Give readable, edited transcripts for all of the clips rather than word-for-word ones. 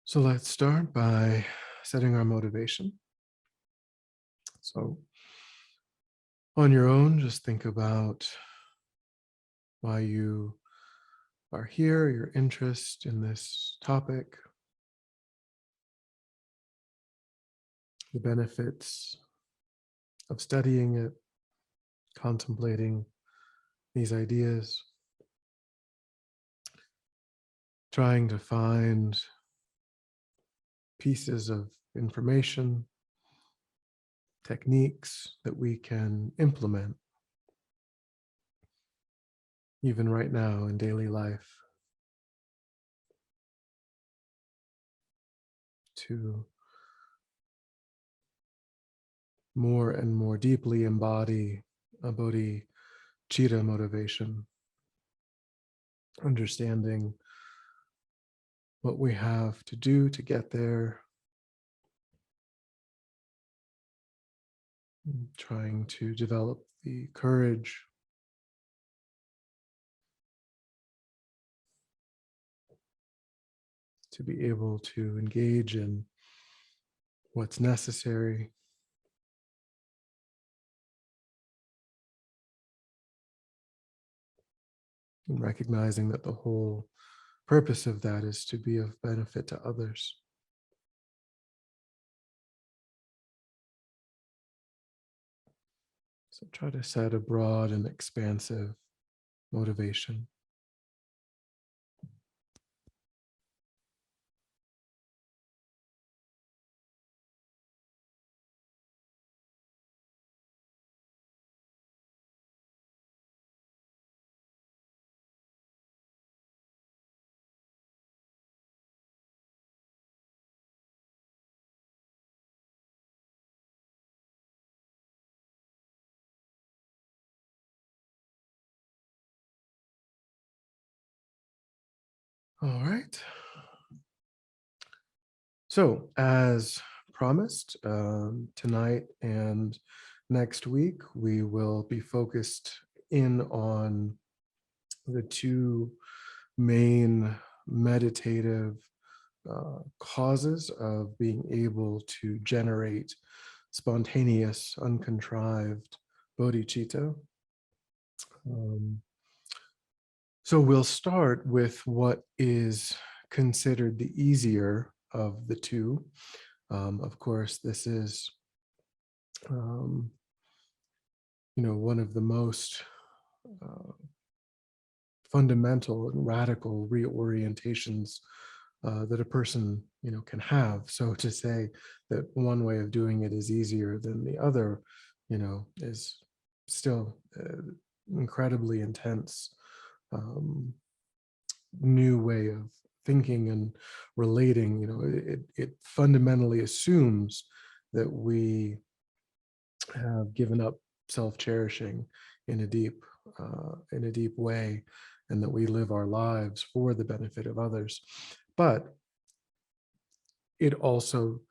So let's start by setting our motivation. So on your own, just think about why you are here, your interest in this topic, the benefits of studying it, contemplating these ideas, trying to find pieces of information, techniques that we can implement even right now in daily life to more and more deeply embody a bodhicitta motivation, understanding what we have to do to get there, trying to develop the courage to be able to engage in what's necessary, and recognizing that the whole purpose of that is to be of benefit to others. So try to set a broad and expansive motivation. All right. So as promised, tonight and next week, we will be focused in on the two main meditative causes of being able to generate spontaneous, uncontrived bodhicitta. So we'll start with what is considered the easier of the two. Of course, this is, one of the most fundamental and radical reorientations that a person, can have. So to say that one way of doing it is easier than the other, is still incredibly intense. New way of thinking and relating. It fundamentally assumes that we have given up self-cherishing in a deep way, and that we live our lives for the benefit of others. But it also,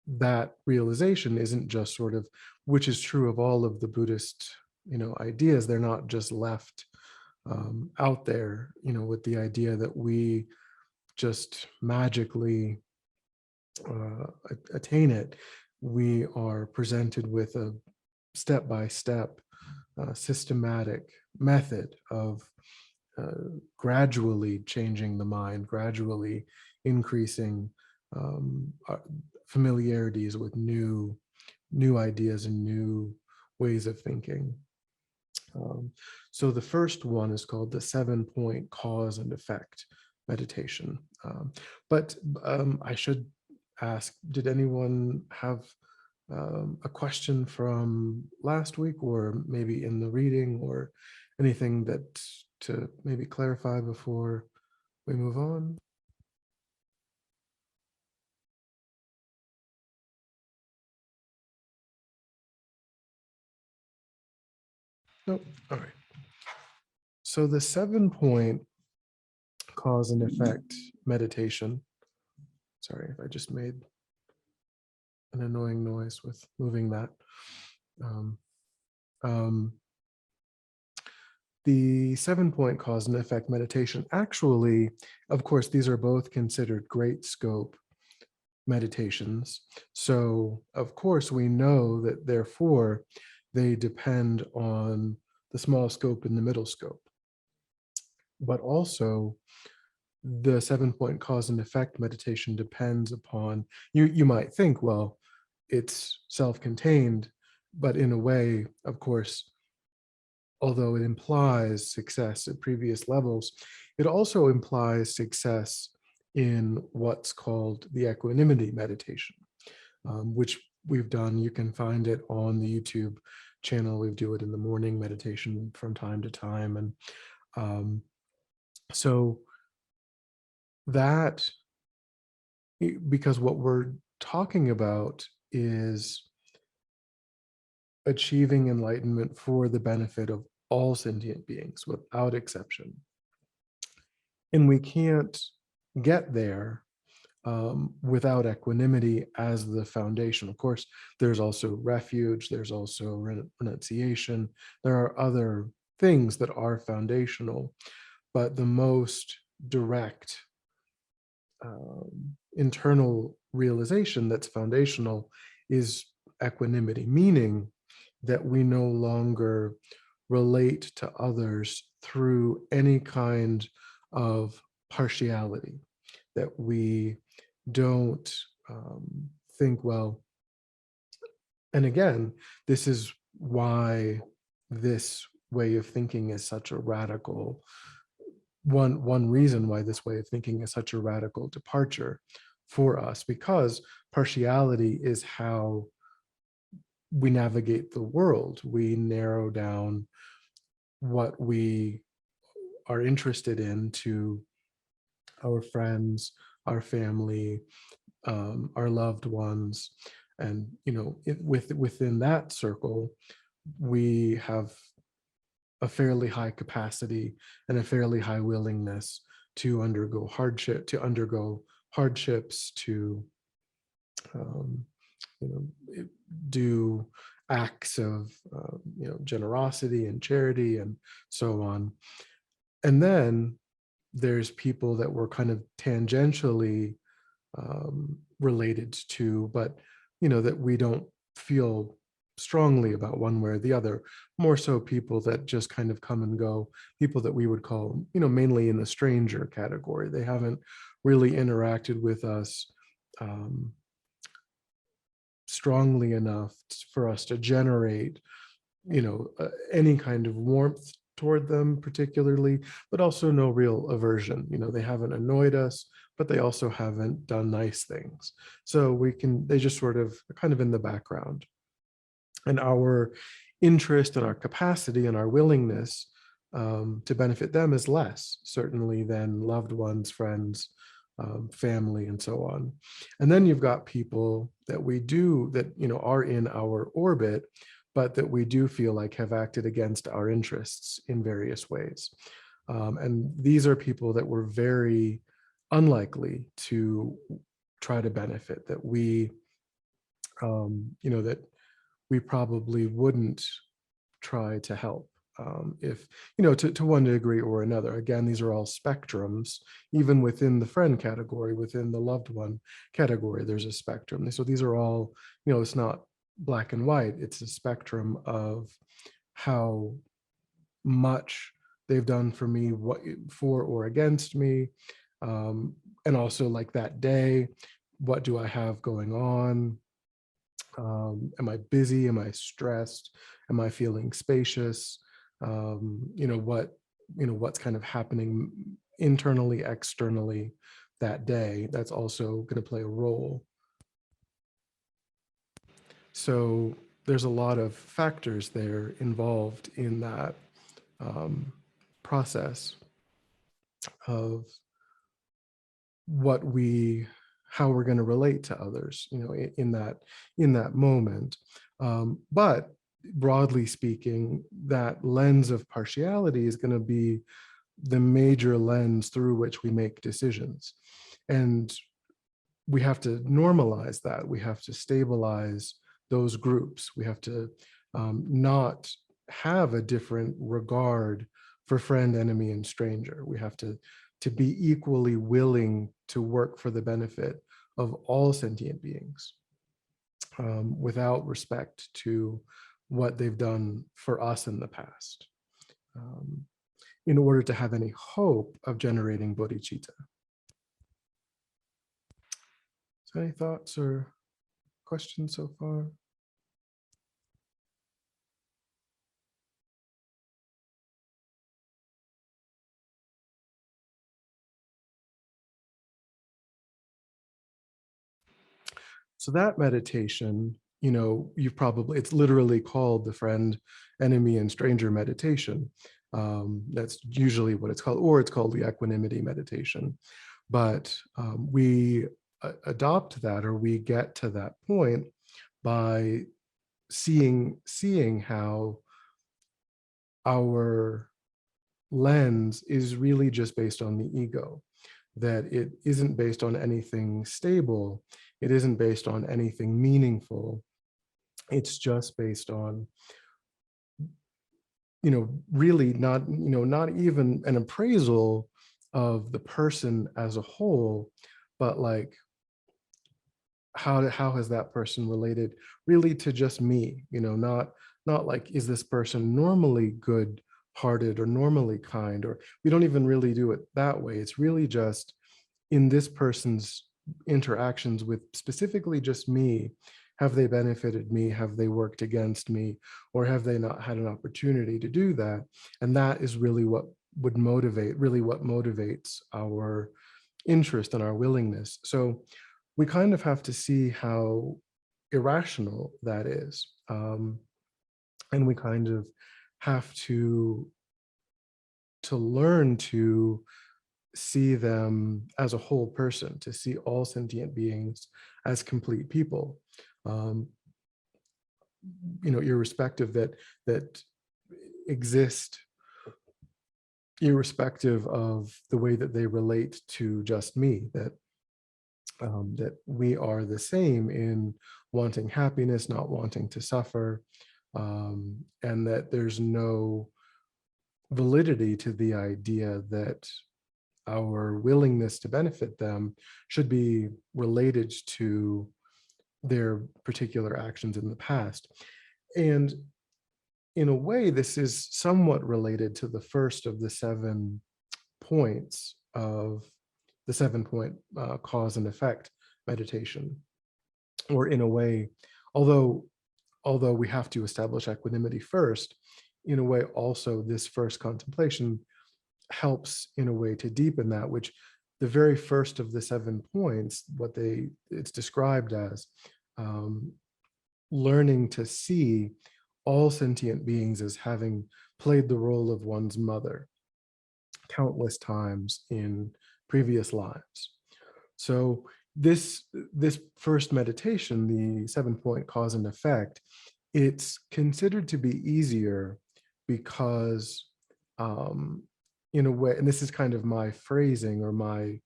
that realization isn't just sort of, which is true of all of the Buddhist ideas. They're not just left out there, with the idea that we just magically attain it. We are presented with a step-by-step systematic method of gradually changing the mind, gradually increasing familiarities with new ideas and new ways of thinking. So the first one is called the 7-point cause and effect meditation. But I should ask, did anyone have a question from last week, or maybe in the reading, or anything that to maybe clarify before we move on? Nope. All right. So the 7-point cause and effect meditation. Sorry if I just made an annoying noise with moving that. The 7-point cause and effect meditation, actually, of course, these are both considered great scope meditations. So, of course, we know that therefore they depend on the small scope and the middle scope. But also, the 7-point cause and effect meditation depends upon, you might think, well, it's self-contained, but in a way, of course, although it implies success at previous levels, it also implies success in what's called the equanimity meditation, which we've done. You can find it on the YouTube channel. We do it in the morning meditation from time to time. And so that, because what we're talking about is achieving enlightenment for the benefit of all sentient beings without exception. And we can't get there without equanimity as the foundation. Of course, there's also refuge, there's also renunciation, there are other things that are foundational, but the most direct internal realization that's foundational is equanimity, meaning that we no longer relate to others through any kind of partiality, that we don't think, well, and again, this is why this way of thinking is such a radical, one reason why this way of thinking is such a radical departure for us, because partiality is how we navigate the world. We narrow down what we are interested in to our friends, our family, our loved ones. And, within that circle, we have a fairly high capacity and a fairly high willingness to undergo hardships, to do acts of generosity and charity and so on. And then there's people that we're kind of tangentially related to, but that we don't feel strongly about one way or the other. More so people that just kind of come and go, people that we would call mainly in the stranger category. They haven't really interacted with us strongly enough for us to generate any kind of warmth toward them particularly, but also no real aversion. They haven't annoyed us, but they also haven't done nice things. So they just sort of kind of in the background. And our interest and our capacity and our willingness to benefit them is less, certainly, than loved ones, friends, family, and so on. And then you've got people that are in our orbit, but that we do feel like have acted against our interests in various ways. And these are people that we're very unlikely to try to benefit, that we, that we probably wouldn't try to help. If, to one degree or another. Again, these are all spectrums. Even within the friend category, within the loved one category, there's a spectrum. So these are all, it's not black and white. It's a spectrum of how much they've done for me, what for or against me. And also, like, that day, what do I have going on? Am I busy? Am I stressed? Am I feeling spacious? What's kind of happening internally, externally that day. That's also going to play a role. So there's a lot of factors there involved in that process of how we're going to relate to others, in that moment. But broadly speaking, that lens of partiality is going to be the major lens through which we make decisions. And we have to normalize that. We have to stabilize those groups. We have to not have a different regard for friend, enemy, and stranger. We have to be equally willing to work for the benefit of all sentient beings, without respect to what they've done for us in the past, um, in order to have any hope of generating bodhicitta. So any thoughts or questions so far? So that meditation, it's literally called the friend, enemy, and stranger meditation. That's usually what it's called, or it's called the equanimity meditation. But we adopt that, or we get to that point by seeing how our lens is really just based on the ego, that it isn't based on anything stable, it isn't based on anything meaningful. It's just based on, really not even an appraisal of the person as a whole, but like, how has that person related really to just me, not like, is this person normally good hearted or normally kind, or we don't even really do it that way. It's really just in this person's interactions with specifically just me, have they benefited me? Have they worked against me? Or have they not had an opportunity to do that? And that is really what motivates our interest and our willingness. So we kind of have to see how irrational that is. And we kind of have to learn to see them as a whole person, to see all sentient beings as complete people, irrespective that exist, irrespective of the way that they relate to just me, that we are the same in wanting happiness, not wanting to suffer, and that there's no validity to the idea that our willingness to benefit them should be related to their particular actions in the past. And in a way, this is somewhat related to the first of the 7 points of the 7-point cause and effect meditation. Or in a way, although we have to establish equanimity first, in a way also this first contemplation helps in a way to deepen that, which the very first of the 7 points, it's described as learning to see all sentient beings as having played the role of one's mother countless times in previous lives. So this first meditation, the 7-point cause and effect, it's considered to be easier because in a way, and this is kind of my phrasing or my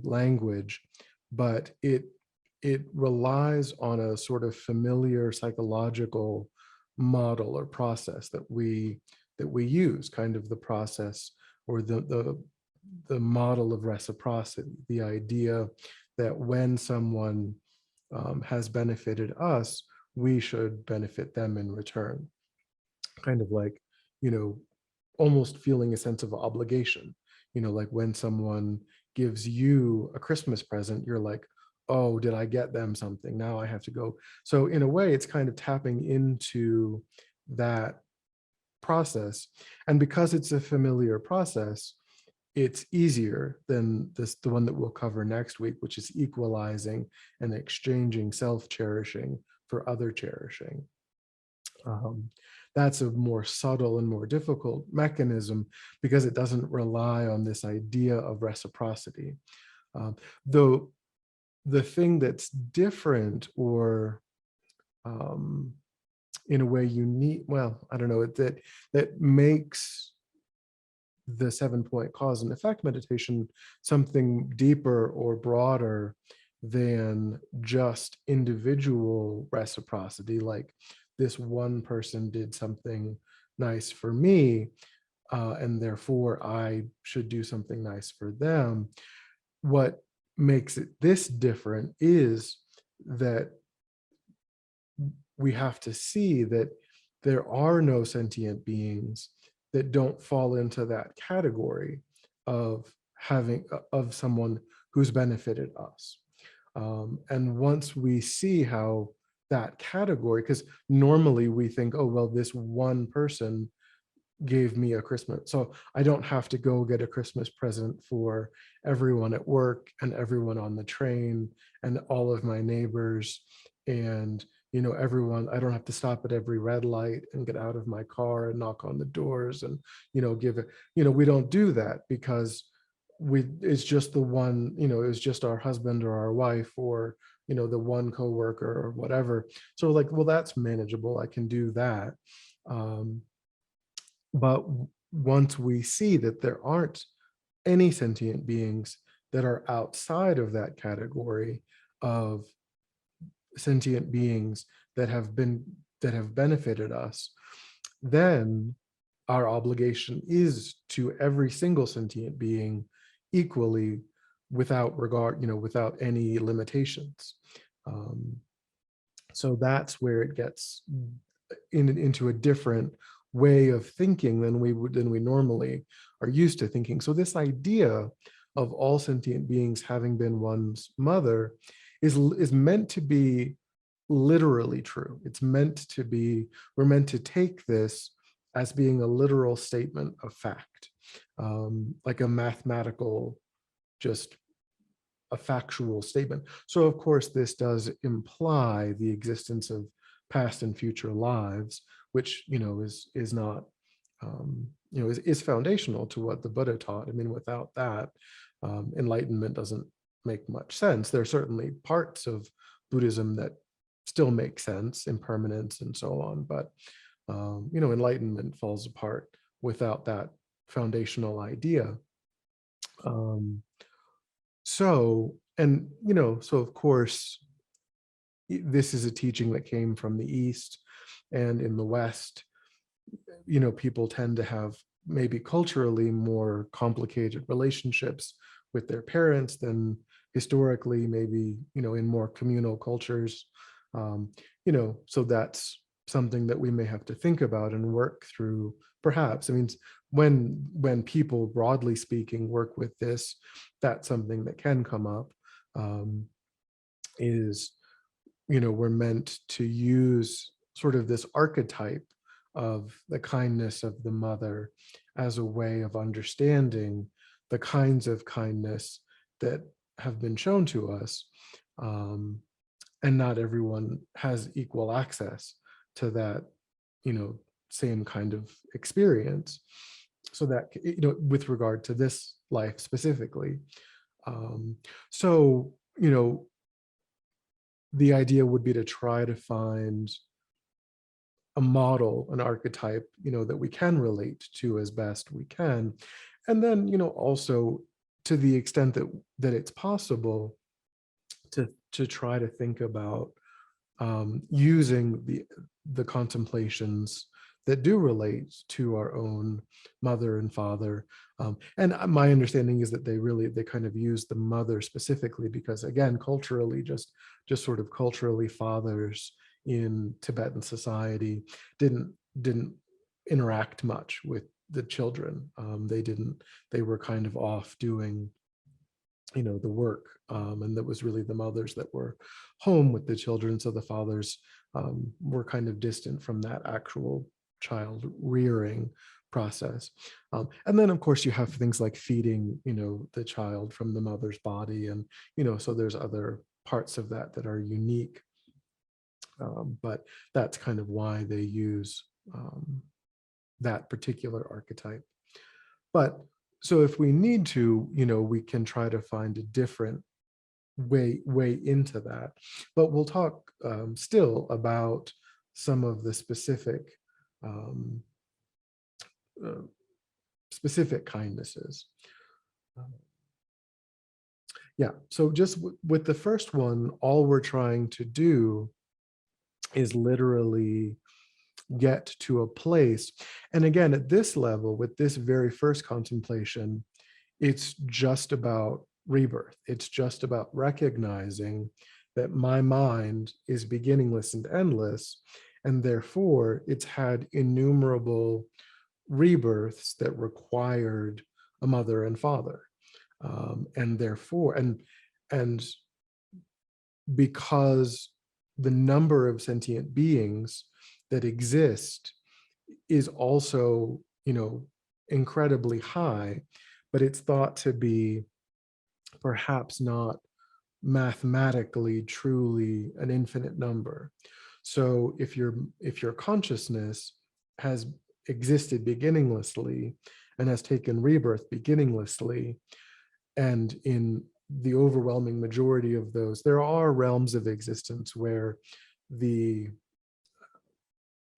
language, but it relies on a sort of familiar psychological model or process that we use, kind of the process or the model of reciprocity, the idea that when someone has benefited us, we should benefit them in return. Kind of like, almost feeling a sense of obligation, like when someone gives you a Christmas present, you're like, oh, did I get them something? Now I have to go. So in a way, it's kind of tapping into that process. And because it's a familiar process, it's easier than the one that we'll cover next week, which is equalizing and exchanging self-cherishing for other cherishing. That's a more subtle and more difficult mechanism because it doesn't rely on this idea of reciprocity. Though the thing that's different or in a way unique, well, I don't know, that makes the 7-point cause and effect meditation something deeper or broader than just individual reciprocity, like this one person did something nice for me. and therefore I should do something nice for them. What makes it this different is that we have to see that there are no sentient beings that don't fall into that category of having of someone who's benefited us. And once we see how that category, because normally we think, oh, well, this one person gave me a Christmas. So I don't have to go get a Christmas present for everyone at work and everyone on the train and all of my neighbors. And, everyone, I don't have to stop at every red light and get out of my car and knock on the doors and, give it, we don't do that because it's just the one, it's just our husband or our wife or, the one coworker or whatever. So like, well, that's manageable. I can do that. But once we see that there aren't any sentient beings that are outside of that category of sentient beings that have benefited us, then our obligation is to every single sentient being equally, without regard, without any limitations. So that's where it gets into a different way of thinking than we normally are used to thinking. So this idea of all sentient beings having been one's mother is meant to be literally true. It's meant to be, we're meant to take this as being a literal statement of fact, like a mathematical, just a factual statement. So of course, this does imply the existence of past and future lives, which, is not, is foundational to what the Buddha taught. I mean, without that, enlightenment doesn't make much sense. There are certainly parts of Buddhism that still make sense, impermanence and so on, but, enlightenment falls apart without that foundational idea. So of course, this is a teaching that came from the East, and in the West, people tend to have maybe culturally more complicated relationships with their parents than historically, maybe, in more communal cultures. So that's something that we may have to think about and work through, perhaps. I mean, when people, broadly speaking, work with this, that's something that can come up, is, we're meant to use sort of this archetype of the kindness of the mother as a way of understanding the kinds of kindness that have been shown to us. And not everyone has equal access to that, same kind of experience. So that, with regard to this life specifically. So, the idea would be to try to find a model, an archetype, that we can relate to as best we can. And then, also, to the extent that it's possible, to try to think about using the contemplations that do relate to our own mother and father. And my understanding is that they kind of use the mother specifically because, again, culturally, just sort of culturally, fathers in Tibetan society didn't interact much with the children. They were kind of off doing, the work, and that was really the mothers that were home with the children. So the fathers were kind of distant from that actual child rearing process. And then, of course, you have things like feeding, the child from the mother's body. And, so there's other parts of that that are unique. But that's kind of why they use that particular archetype. But so if we need to, we can try to find a different way into that. But we'll talk still about some of the specific kindnesses. Yeah, so just with the first one, all we're trying to do is literally get to a place. And again, at this level, with this very first contemplation, it's just about rebirth. It's just about recognizing that my mind is beginningless and endless, and therefore it's had innumerable rebirths that required a mother and father. And therefore, and because the number of sentient beings that exist is also, incredibly high, but it's thought to be perhaps not mathematically truly an infinite number. So if your consciousness has existed beginninglessly and has taken rebirth beginninglessly, and in the overwhelming majority of those, there are realms of existence where the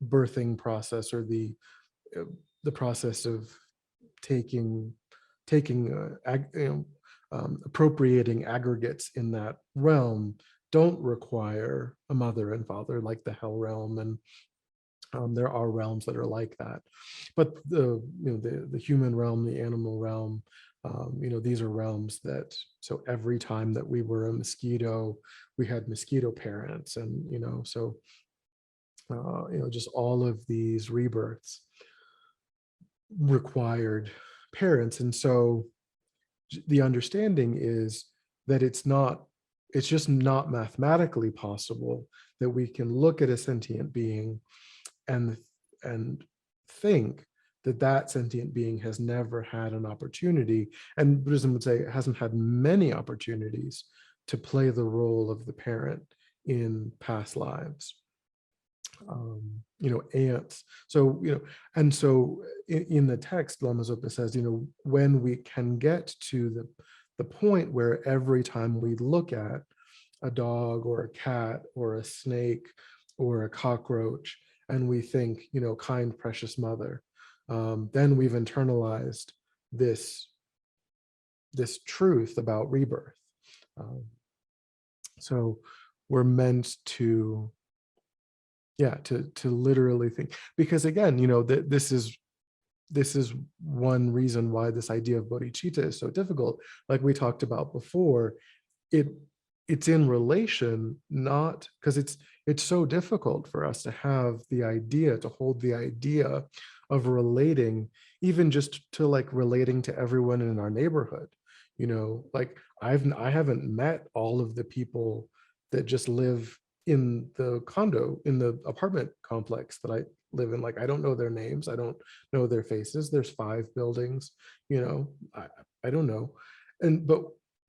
birthing process, or the process of taking appropriating aggregates in that realm don't require a mother and father, like the hell realm, and there are realms that are like that. But the human realm, the animal realm, these are realms that, so every time that we were a mosquito, we had mosquito parents, and so just all of these rebirths required parents. And so the understanding is that it's just not mathematically possible that we can look at a sentient being and think that that sentient being has never had an opportunity, and Buddhism would say it hasn't had many opportunities to play the role of the parent in past lives. Ants. So, and so in the text, Lama Zopa says, when we can get to the point where every time we look at a dog or a cat or a snake or a cockroach, and we think, kind, precious mother, then we've internalized this truth about rebirth. So we're meant to, to literally think, because again, this is one reason why this idea of bodhicitta is so difficult. Like we talked about before, it's in relation, not because it's so difficult for us to have the idea, to hold the idea of relating, even just to like relating to everyone in our neighborhood. Like I haven't met all of the people that just live in the condo, in the apartment complex that I live in. Like I don't know their names, I don't know their faces. There's 5 buildings, I don't know. And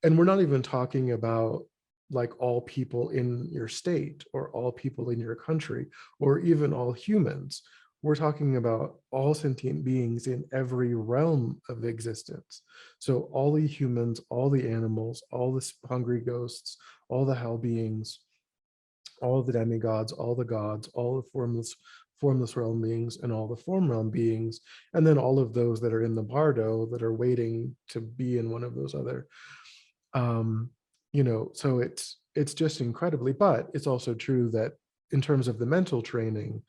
we're not even talking about like all people in your state or all people in your country or even all humans. We're talking about all sentient beings in every realm of existence. So all the humans, all the animals, all the hungry ghosts, all the hell beings, all the demigods, all the gods, all the formless realm beings, and all the form realm beings, and then all of those that are in the bardo that are waiting to be in one of those other. So it's just incredibly, but it's also true that in terms of the mental training,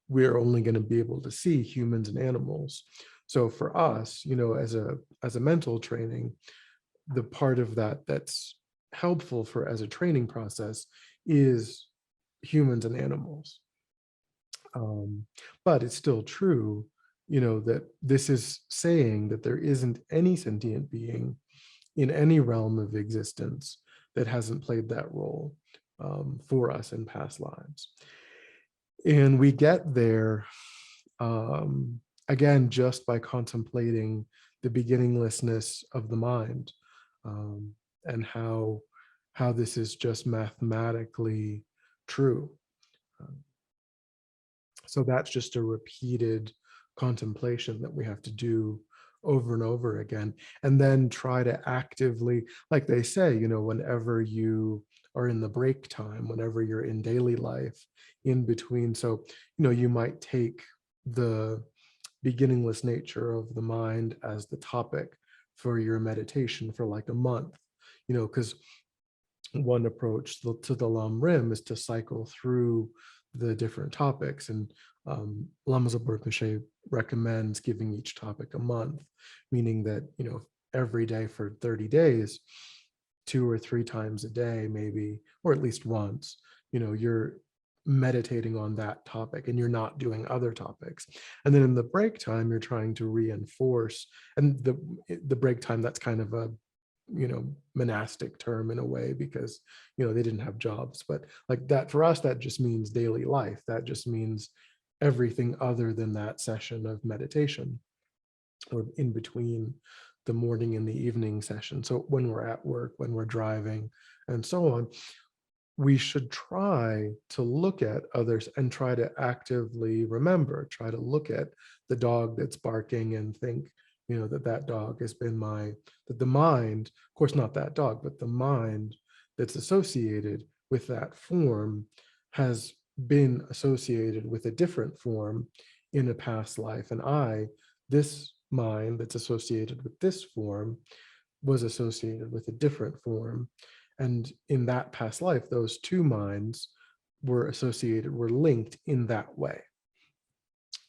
we're only going to be able to see humans and animals. So for us, as a mental training, the part of that that's helpful for as a training process is humans and animals. But it's still true, that this is saying that there isn't any sentient being in any realm of existence that hasn't played that role for us in past lives. And we get there, again, just by contemplating the beginninglessness of the mind, and how this is just mathematically true. So that's just a repeated contemplation that we have to do over and over again, and then try to actively, like they say, whenever you are in the break time, whenever you're in daily life, in between. So, you might take the beginningless nature of the mind as the topic for your meditation for like a month, because one approach to the Lam Rim is to cycle through the different topics. And Lama Zopa Rinpoche recommends giving each topic a month, meaning that, every day for 30 days, 2 or 3 times a day, maybe, or at least once, you're meditating on that topic and you're not doing other topics. And then in the break time, you're trying to reinforce, and the break time, that's kind of a, monastic term in a way, because, they didn't have jobs, but like that for us, that just means daily life. That just means everything other than that session of meditation, or in between the morning and the evening session. So when we're at work, when we're driving, and so on, we should try to look at others and try to actively remember, try to look at the dog that's barking and think, that dog has been that the mind, of course, not that dog, but the mind that's associated with that form has been associated with a different form in a past life. And this mind that's associated with this form was associated with a different form. And in that past life, those two minds were linked in that way,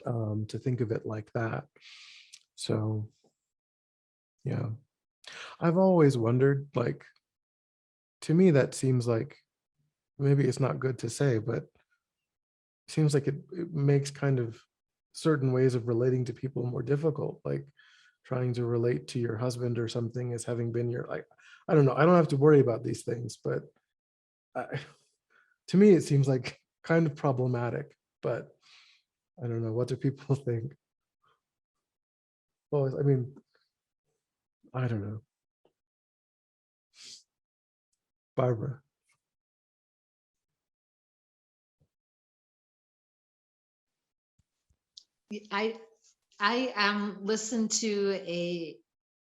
to think of it like that. So, yeah, I've always wondered, like, to me, that seems like, maybe it's not good to say, but it seems like it makes kind of certain ways of relating to people more difficult, like trying to relate to your husband or something as having been I don't know, I don't have to worry about these things, but to me, it seems like kind of problematic, but I don't know. What do people think? Well, I mean, I don't know. Barbara. I listened to a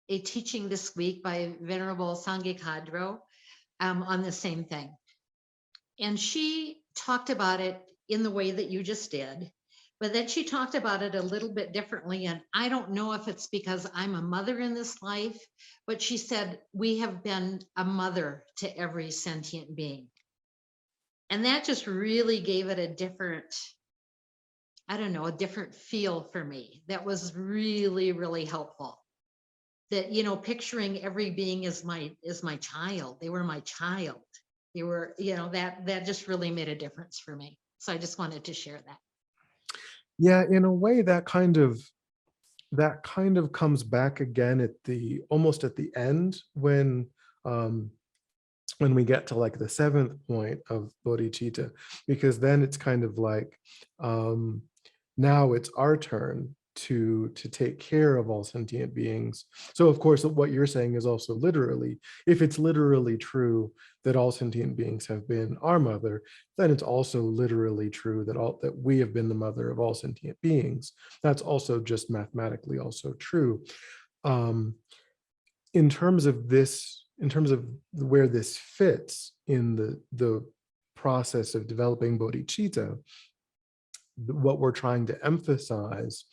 teaching this week by Venerable Sangye Kadro on the same thing. And she talked about it in the way that you just did, but then she talked about it a little bit differently. And I don't know if it's because I'm a mother in this life, but she said, we have been a mother to every sentient being. And that just really gave it a different, I don't know, a different feel for me. That was really, really helpful. That, picturing every being as my child. They were my child. They were, that just really made a difference for me. So I just wanted to share that. Yeah, in a way, that kind of comes back again almost at the end, when we get to like the 7th point of bodhicitta, because then it's kind of like, now it's our turn to take care of all sentient beings. So of course, what you're saying is also literally, if it's literally true that all sentient beings have been our mother, then it's also literally true that we have been the mother of all sentient beings. That's also just mathematically also true. In terms of where this fits in the process of developing bodhicitta, what we're trying to emphasize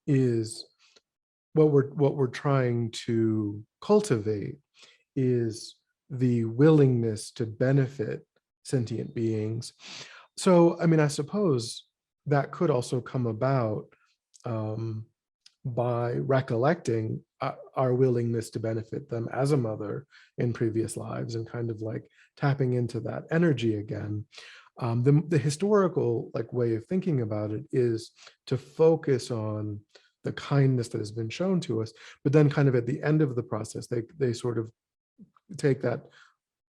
is, what we're trying to cultivate is the willingness to benefit sentient beings. So, I mean, I suppose that could also come about by recollecting our willingness to benefit them as a mother in previous lives, and kind of like tapping into that energy again. The historical way of thinking about it is to focus on the kindness that has been shown to us, but then kind of at the end of the process, they sort of take that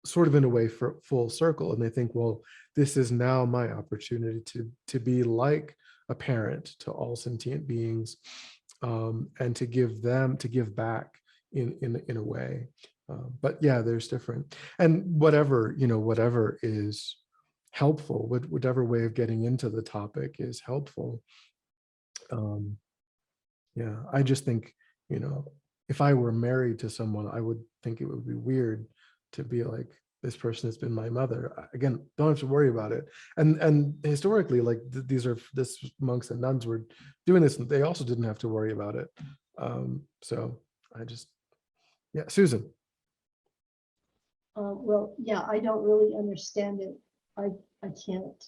sort of in a way for full circle, and they think, well, this is now my opportunity to be like a parent to all sentient beings, and to give back in a way. But yeah, there's different, and whatever is helpful, whatever way of getting into the topic is helpful. Yeah, I just think, if I were married to someone, I would think it would be weird to be like, this person has been my mother. Again, don't have to worry about it. And historically, like this monks and nuns were doing this, and they also didn't have to worry about it. So yeah, Susan. Well, yeah, I don't really understand it. I can't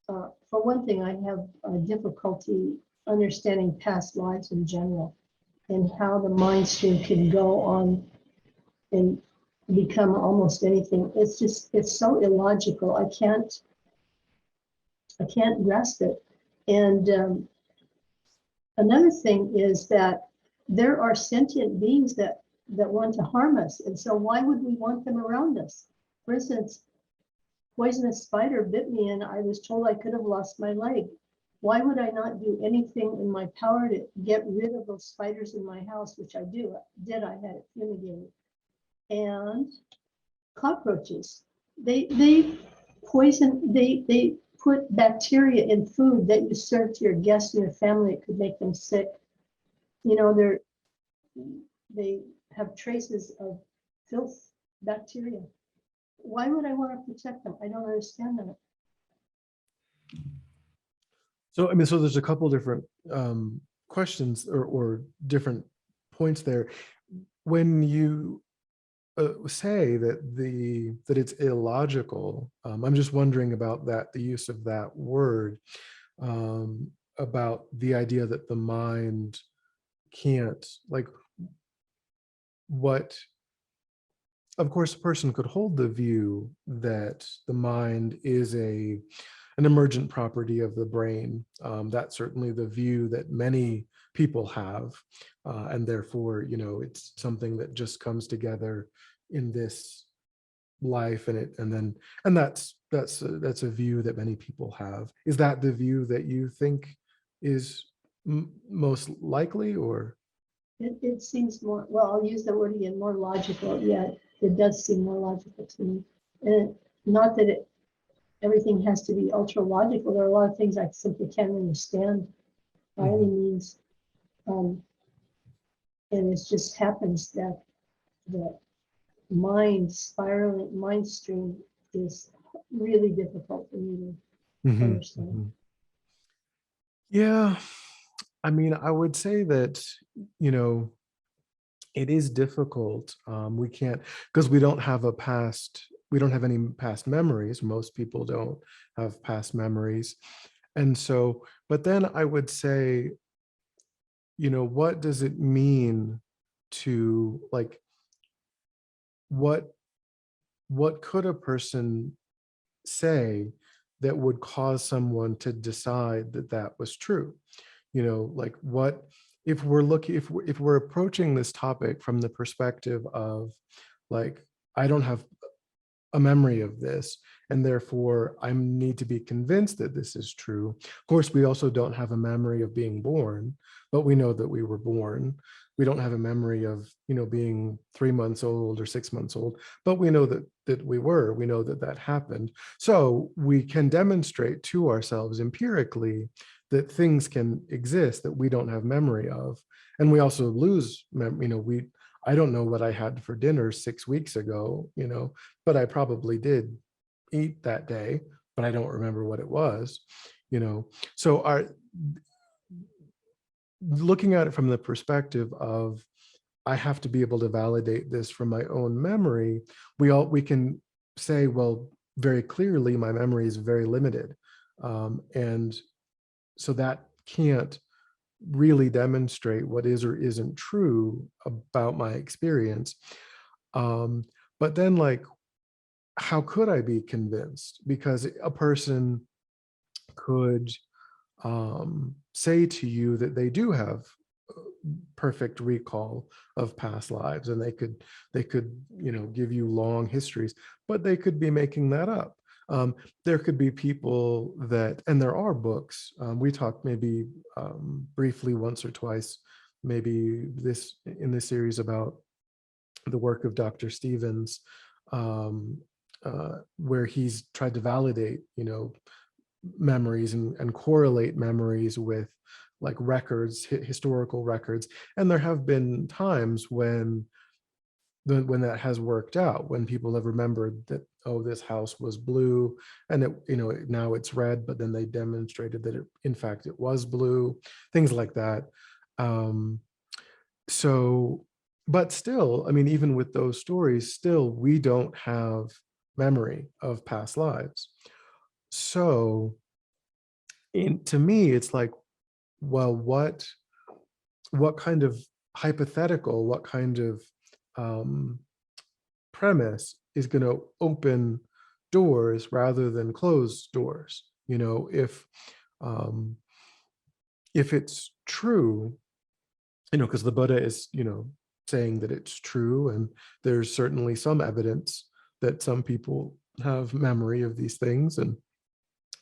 for one thing, I have difficulty understanding past lives in general and how the mind stream can go on and become almost anything. It's just, it's so illogical. I can't grasp it. And another thing is that there are sentient beings that want to harm us. And so why would we want them around us? For instance, poisonous spider bit me and I was told I could have lost my leg. Why would I not do anything in my power to get rid of those spiders in my house, which I did. I had it fumigated. And cockroaches, they poison, they put bacteria in food that you serve to your guests and your family. It could make them sick. You know, they have traces of filth, bacteria. Why would I want to protect them? I don't understand that. So, I mean, so there's a couple different questions or different points there. When you say that it's illogical, I'm just wondering about that, the use of that word, about the idea that the mind can't, like, what, of course, a person could hold the view that the mind is an emergent property of the brain. That's certainly the view that many people have, and therefore, you know, it's something that just comes together in this life, and that's a view that many people have. Is that the view that you think is most likely, or? It seems more, well, I'll use the word again, more logical. Yeah, it does seem more logical to me. And not that everything has to be ultra logical. There are a lot of things I simply can't understand by any means. And it just happens that the mind stream is really difficult for me to understand. Yeah, I mean, I would say that, you know, it is difficult. We can't, because we don't have any past memories. Most people don't have past memories. And so, but then I would say, you know, what does it mean to, like, what could a person say that would cause someone to decide that that was true? You know, like, what, if we're approaching this topic from the perspective of, like, I don't have a memory of this, and therefore I need to be convinced that this is true. Of course, we also don't have a memory of being born, but we know that we were born. We don't have a memory of, you know, being 3 months old or 6 months old, but we know that we know that happened. So we can demonstrate to ourselves empirically that things can exist that we don't have memory of. And we also lose memory. You know, I don't know what I had for dinner 6 weeks ago, you know, but I probably did eat that day, but I don't remember what it was, you know. So looking at it from the perspective of, I have to be able to validate this from my own memory, we can say, well, very clearly my memory is very limited, and so that can't really demonstrate what is or isn't true about my experience. But then, like, how could I be convinced? Because a person could say to you that they do have perfect recall of past lives, and they could, you know, give you long histories, but they could be making that up. There could be people that, and there are books, we talked maybe briefly once or twice, maybe in this series, about the work of Dr. Stevens, where he's tried to validate, you know, memories and correlate memories with, like, records, historical records. And there have been times when that has worked out, when people have remembered that, oh, this house was blue, and it, you know, now it's red, but then they demonstrated that in fact it was blue, things like that. So, but still, I mean, even with those stories, still we don't have memory of past lives. So to me, it's like, well, what kind of hypothetical, what kind of premise is going to open doors rather than close doors? If it's true, because the Buddha is, saying that it's true, and there's certainly some evidence that some people have memory of these things, and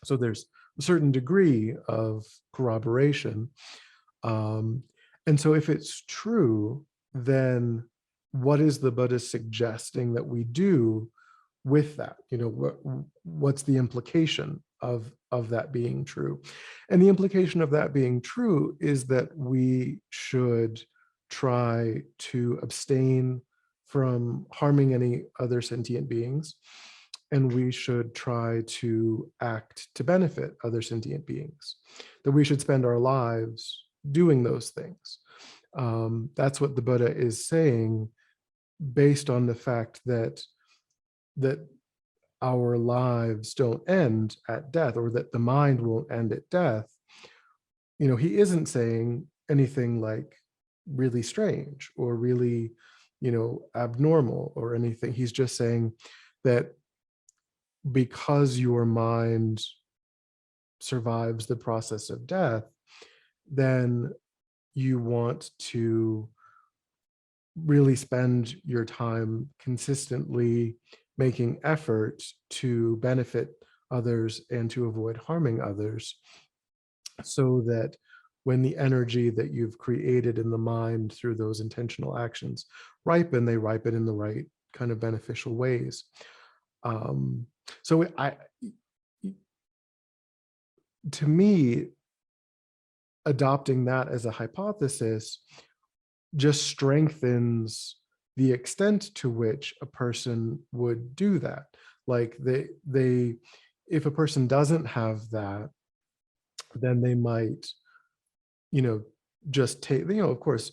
so there's a certain degree of corroboration. And so if it's true, then what is the Buddha suggesting that we do with that? What's the implication of that being true? And the implication of that being true is that we should try to abstain from harming any other sentient beings, and we should try to act to benefit other sentient beings, that we should spend our lives doing those things. That's what the Buddha is saying, based on the fact that our lives don't end at death, or that the mind won't end at death. He isn't saying anything like really strange or really, abnormal or anything. He's just saying that because your mind survives the process of death, then you want to really spend your time consistently making effort to benefit others and to avoid harming others, so that when the energy that you've created in the mind through those intentional actions ripen, they ripen in the right kind of beneficial ways. So to me, adopting that as a hypothesis just strengthens the extent to which a person would do that. Like if a person doesn't have that, then they might, just take, of course,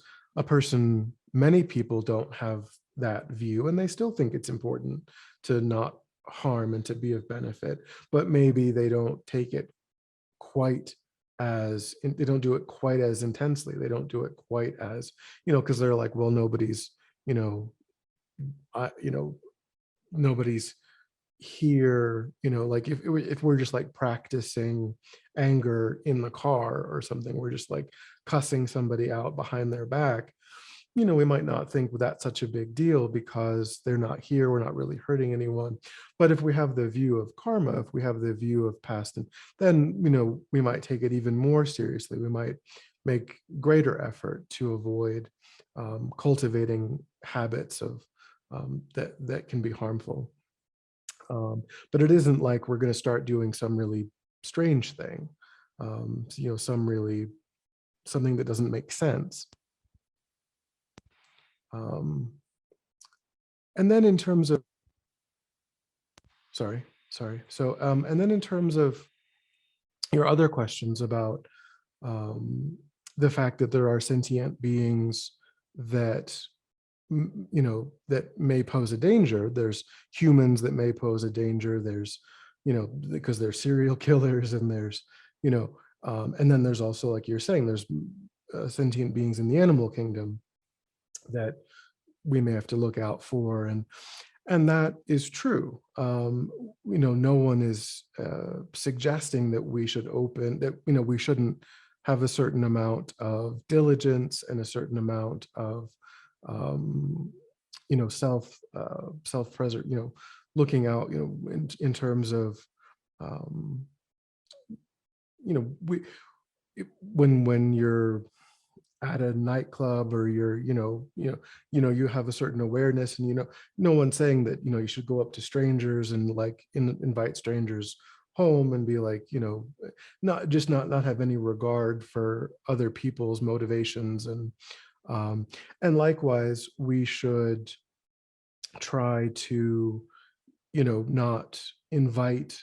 many people don't have that view, and they still think it's important to not harm and to be of benefit, but maybe they don't take it quite as, they don't do it quite as intensely. They don't do it quite as, because they're like, well, nobody's, nobody's here, like if we're just like practicing anger in the car or something, we're just like cussing somebody out behind their back, we might not think that's such a big deal because they're not here, we're not really hurting anyone. But if we have the view of karma, if we have the view of past, then we might take it even more seriously. We might make greater effort to avoid cultivating habits of that can be harmful. But it isn't like we're going to start doing some really strange thing, something that doesn't make sense. And then in terms of, sorry. So, and then in terms of your other questions about the fact that there are sentient beings that, that may pose a danger. There's humans that may pose a danger. There's, because they're serial killers, and there's, and then there's also, like you're saying, there's sentient beings in the animal kingdom that we may have to look out for, and that is true. No one is suggesting that we should we shouldn't have a certain amount of diligence and a certain amount of self-preserve, looking out, in terms of when you're at a nightclub, or you're, you have a certain awareness, and no one's saying that you should go up to strangers and like invite strangers home and be like, not have any regard for other people's motivations, and likewise we should try to not invite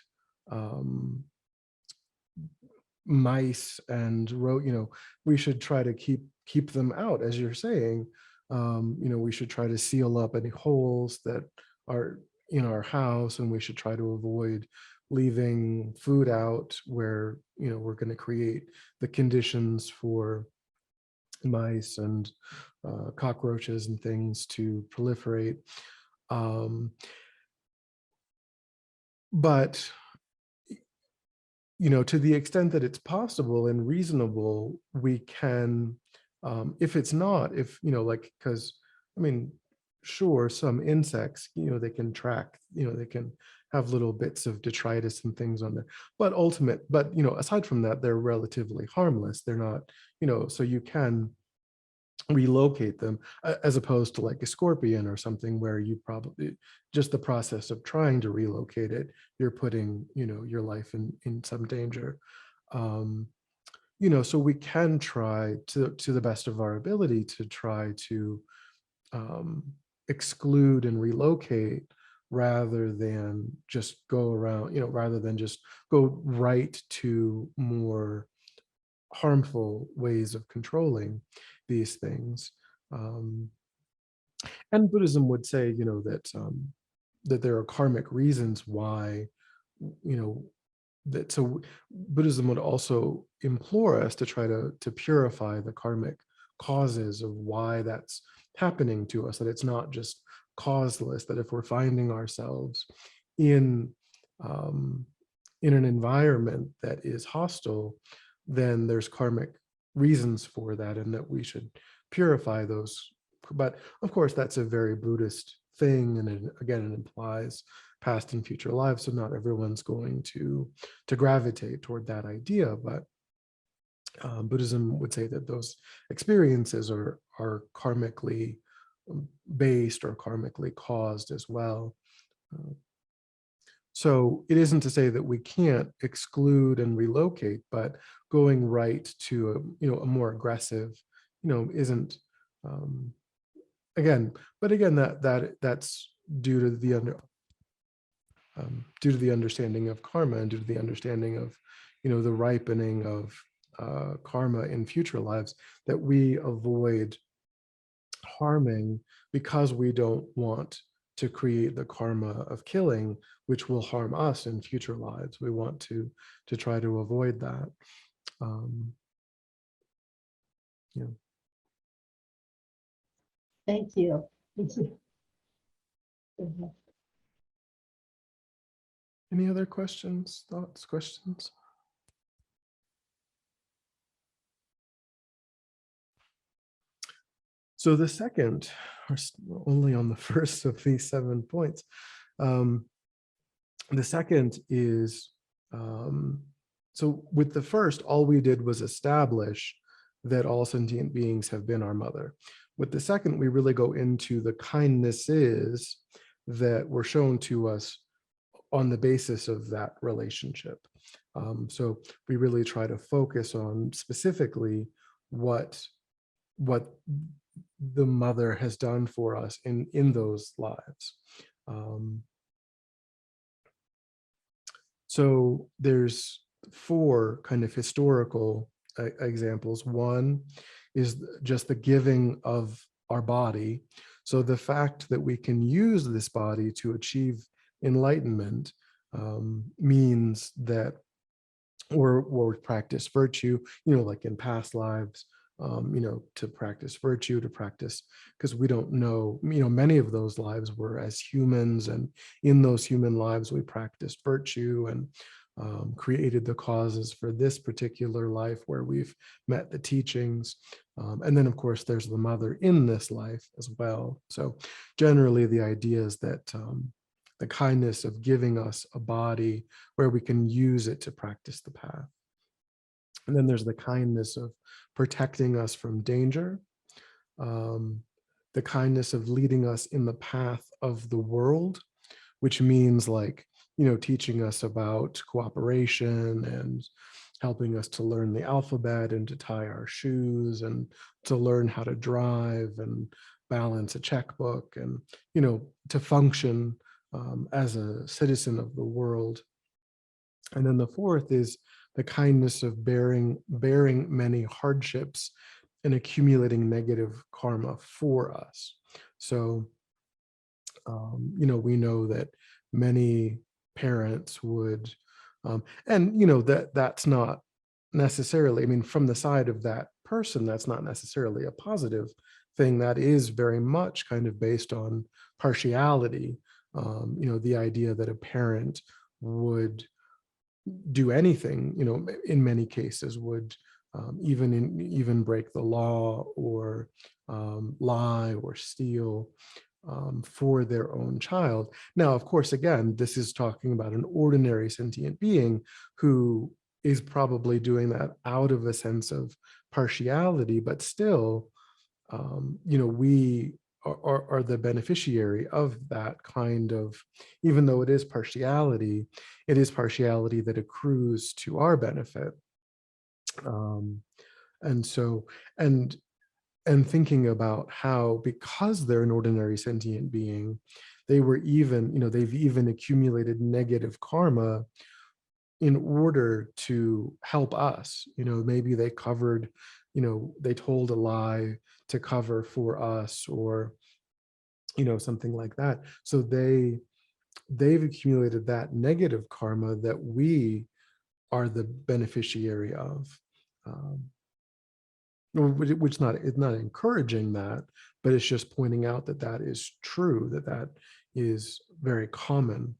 mice and we should try to keep them out, as you're saying. We should try to seal up any holes that are in our house, and we should try to avoid leaving food out where, we're going to create the conditions for mice and cockroaches and things to proliferate. But to the extent that it's possible and reasonable, we can, if it's not, like, because, I mean, sure, some insects, they can track, they can have little bits of detritus and things on there, but aside from that, they're relatively harmless. They're not, so you can relocate them, as opposed to like a scorpion or something where you probably, just the process of trying to relocate it, you're putting, your life in some danger. So we can try to the best of our ability to try to exclude and relocate, rather than just go around, rather than just go right to more harmful ways of controlling these things. And Buddhism would say, that there are karmic reasons why, so Buddhism would also implore us to try to purify the karmic causes of why that's happening to us, that it's not just causeless, that if we're finding ourselves in an environment that is hostile, then there's karmic reasons for that, and that we should purify those. But of course, that's a very Buddhist thing, and it implies past and future lives, so not everyone's going to gravitate toward that idea. But Buddhism would say that those experiences are karmically based or karmically caused as well. So it isn't to say that we can't exclude and relocate, but going right to a more aggressive, isn't, that's due to the understanding of karma, and due to the understanding of, the ripening of karma in future lives, that we avoid harming because we don't want to create the karma of killing, which will harm us in future lives. We want to try to avoid that. Yeah. Thank you. Thank you. Any other questions, thoughts, questions? So the second, we're only on the first of these 7 points. The second is, so with the first, all we did was establish that all sentient beings have been our mother. With the second, we really go into the kindnesses that were shown to us on the basis of that relationship. So we really try to focus on specifically what the mother has done for us in those lives. So there's 4 kind of historical examples. One is just the giving of our body. So the fact that we can use this body to achieve enlightenment means that, or practice virtue, like in past lives, to practice virtue, to practice, because we don't know, many of those lives were as humans, and in those human lives, we practiced virtue and created the causes for this particular life where we've met the teachings. And then, of course, there's the mother in this life as well. So generally, the idea is that the kindness of giving us a body where we can use it to practice the path. And then there's the kindness of protecting us from danger, the kindness of leading us in the path of the world, which means like, teaching us about cooperation and helping us to learn the alphabet and to tie our shoes and to learn how to drive and balance a checkbook and, to function as a citizen of the world. And then the fourth is the kindness of bearing many hardships and accumulating negative karma for us. So, we know that many parents would, and that's not necessarily, I mean, from the side of that person, that's not necessarily a positive thing. That is very much kind of based on partiality. The idea that a parent would do anything, in many cases would, even break the law, or lie or steal, for their own child. Now, of course, again, this is talking about an ordinary sentient being who is probably doing that out of a sense of partiality, but still, we are the beneficiary of that kind of, even though it is partiality that accrues to our benefit. And so, and thinking about how, because they're an ordinary sentient being, they were even, they've even accumulated negative karma in order to help us. Maybe they covered, they told a lie to cover for us, or something like that. So they've accumulated that negative karma that we are the beneficiary of. Which not, it's not encouraging that, but it's just pointing out that that is true, that is very common.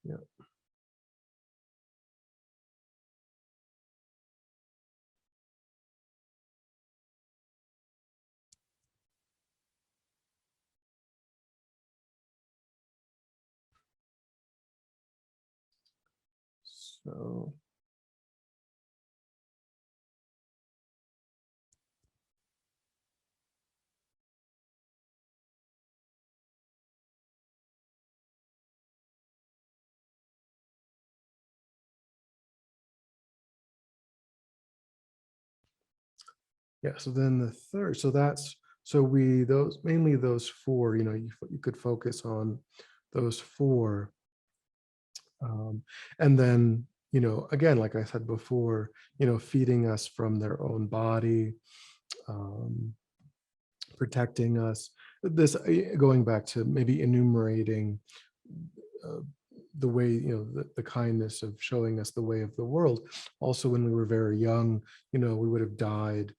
Yeah. So, yeah, so then the third, so that's, so we, those, mainly those four, you could focus on those four. And then, again, like I said before, feeding us from their own body, protecting us. This, going back to maybe enumerating uh, the way, the kindness of showing us the way of the world. Also, when we were very young, we would have died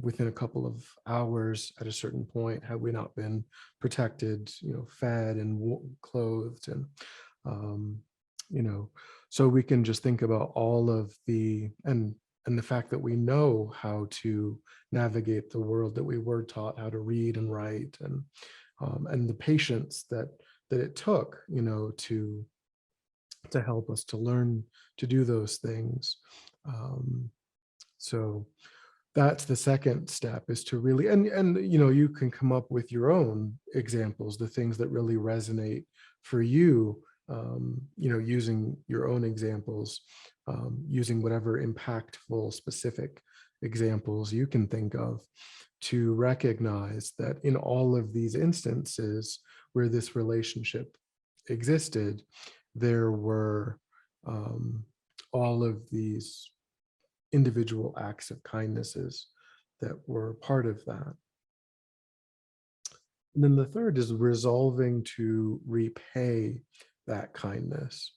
within a couple of hours at a certain point had we not been protected, fed and clothed, and so we can just think about all of the, and the fact that we know how to navigate the world, that we were taught how to read and write, and the patience that it took, to help us to learn to do those things. So that's the second step, is to really, and you can come up with your own examples, the things that really resonate for you, using your own examples, using whatever impactful specific examples you can think of, to recognize that in all of these instances where this relationship existed, there were all of these individual acts of kindnesses that were part of that. And then the third is resolving to repay that kindness.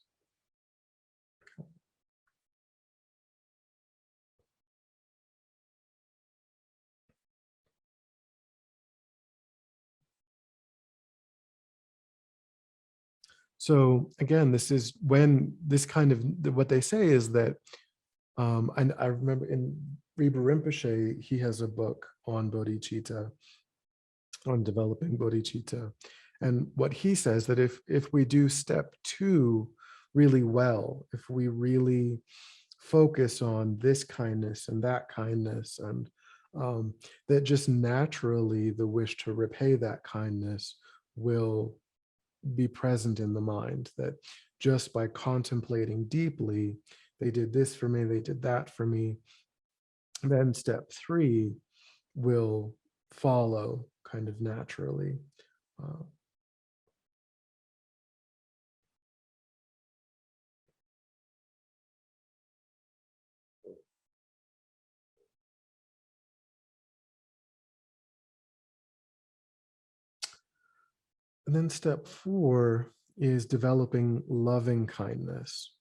So again, this is when this kind of, what they say is that, and I remember in Riba Rinpoche, he has a book on bodhicitta, on developing bodhicitta. And what he says, that if we do step 2 really well, if we really focus on this kindness and that kindness, and that just naturally the wish to repay that kindness will be present in the mind, that just by contemplating deeply, they did this for me, they did that for me, then step 3 will follow kind of naturally. Uh, And then step 4 is developing loving kindness.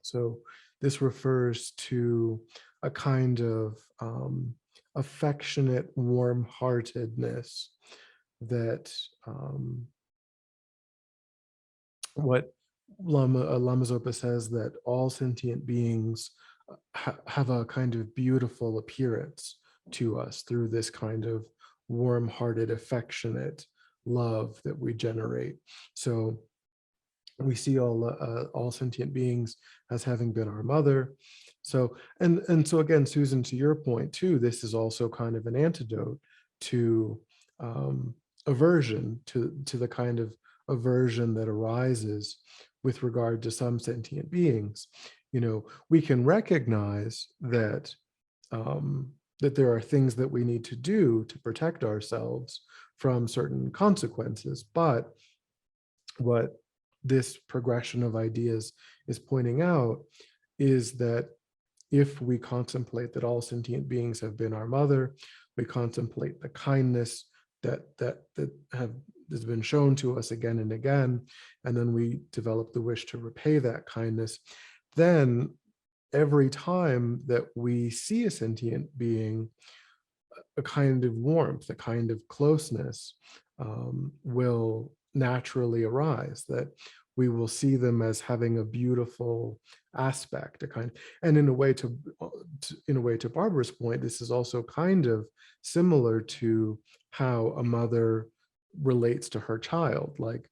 So this refers to a kind of affectionate warm-heartedness that what Lama Zopa says, that all sentient beings have a kind of beautiful appearance to us through this kind of warm-hearted, affectionate love that we generate. So we see all sentient beings as having been our mother. So, and so again, Susan, to your point too, this is also kind of an antidote to aversion, to the kind of aversion that arises with regard to some sentient beings. You know, we can recognize that that there are things that we need to do to protect ourselves from certain consequences, but what this progression of ideas is pointing out is that if we contemplate that all sentient beings have been our mother, we contemplate the kindness that has been shown to us again and again, and then we develop the wish to repay that kindness, then every time that we see a sentient being, a kind of warmth, a kind of closeness will naturally arise, that we will see them as having a beautiful aspect, a kind, and in a way to Barbara's point, this is also kind of similar to how a mother relates to her child, like,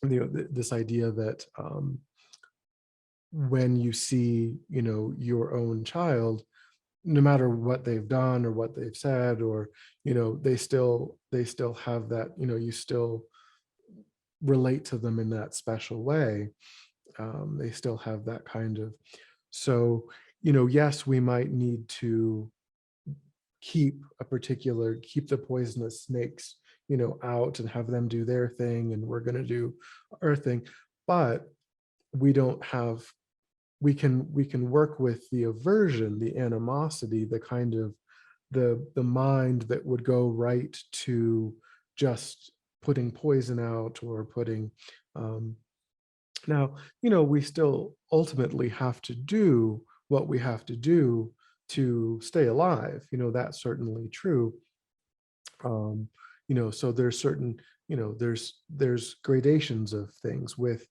you know, this idea that when you see, you know, your own child, no matter what they've done or what they've said, or, you know, they still have that, you know, you still relate to them in that special way. They still have that kind of, so, you know, yes, we might need to keep the poisonous snakes, you know, out and have them do their thing, and we're going to do our thing, but we don't have, we can work with the aversion, the animosity, the kind of the mind that would go right to just putting poison out or putting now, you know, we still ultimately have to do what we have to do to stay alive, you know, that's certainly true. You know, so there's certain, you know, there's gradations of things with,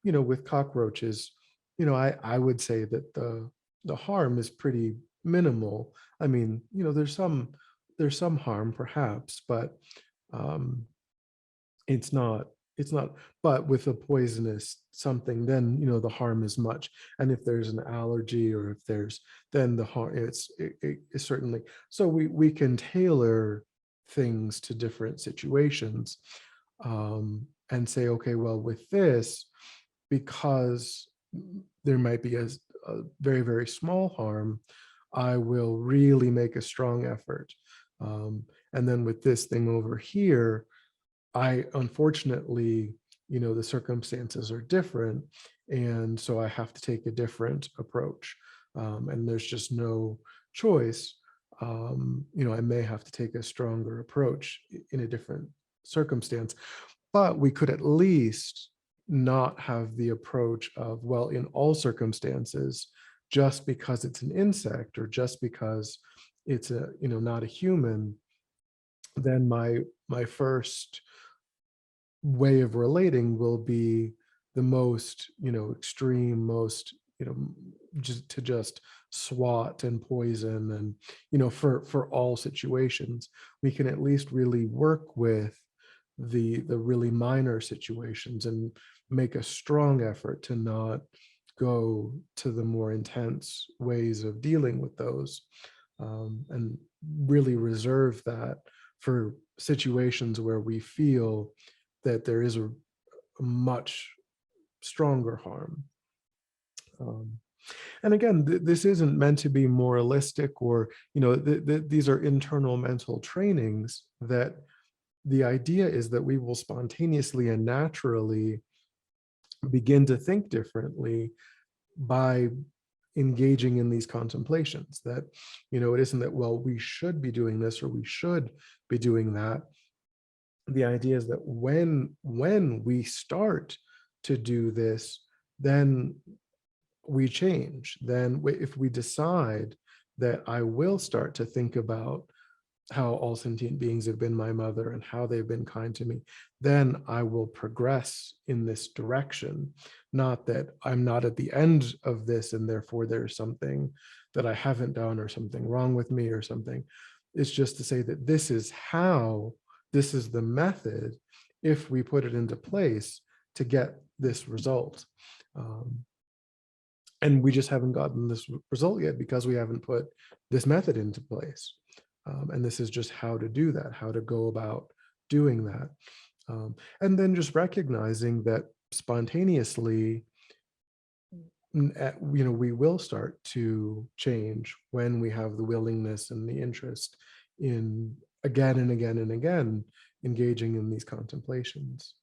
you know, with cockroaches, you know, I would say that the harm is pretty minimal. I mean, you know, there's some harm perhaps, but it's not, but with a poisonous something, then, you know, the harm is much. And if there's an allergy, or if there's, then the harm, it's certainly, so we can tailor things to different situations, and say, okay, well, with this, because there might be a very, very small harm, I will really make a strong effort. And then with this thing over here, I unfortunately, you know, the circumstances are different, and so I have to take a different approach, and there's just no choice. You know, I may have to take a stronger approach in a different circumstance, but we could at least not have the approach of, well, in all circumstances, just because it's an insect or just because it's a, you know, not a human, then my first way of relating will be the most, you know, extreme, most, you know, just swat and poison, and, you know, for all situations. We can at least really work with the really minor situations and make a strong effort to not go to the more intense ways of dealing with those, and really reserve that for situations where we feel that there is a much stronger harm. And again, this isn't meant to be moralistic, or, you know, these are internal mental trainings, that the idea is that we will spontaneously and naturally begin to think differently by engaging in these contemplations, that, you know, it isn't that, well, we should be doing this or we should be doing that. the idea is that when we start to do this, then we change. Then if we decide that I will start to think about how all sentient beings have been my mother and how they've been kind to me, then I will progress in this direction. Not that I'm not at the end of this and therefore there's something that I haven't done or something wrong with me or something. It's just to say that this is the method, if we put it into place, to get this result. And we just haven't gotten this result yet because we haven't put this method into place. And this is just how to do that, how to go about doing that. And then just recognizing that spontaneously, we will start to change when we have the willingness and the interest in again and again and again engaging in these contemplations.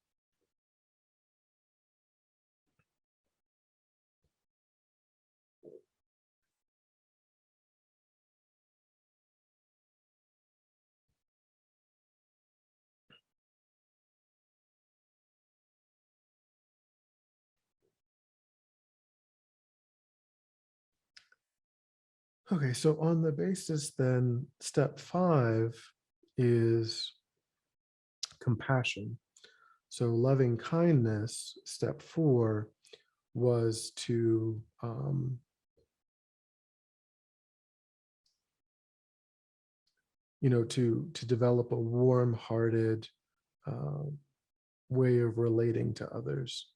Okay, so on the basis then, step 5 is compassion. So loving kindness, step 4, was to to develop a warm-hearted way of relating to others.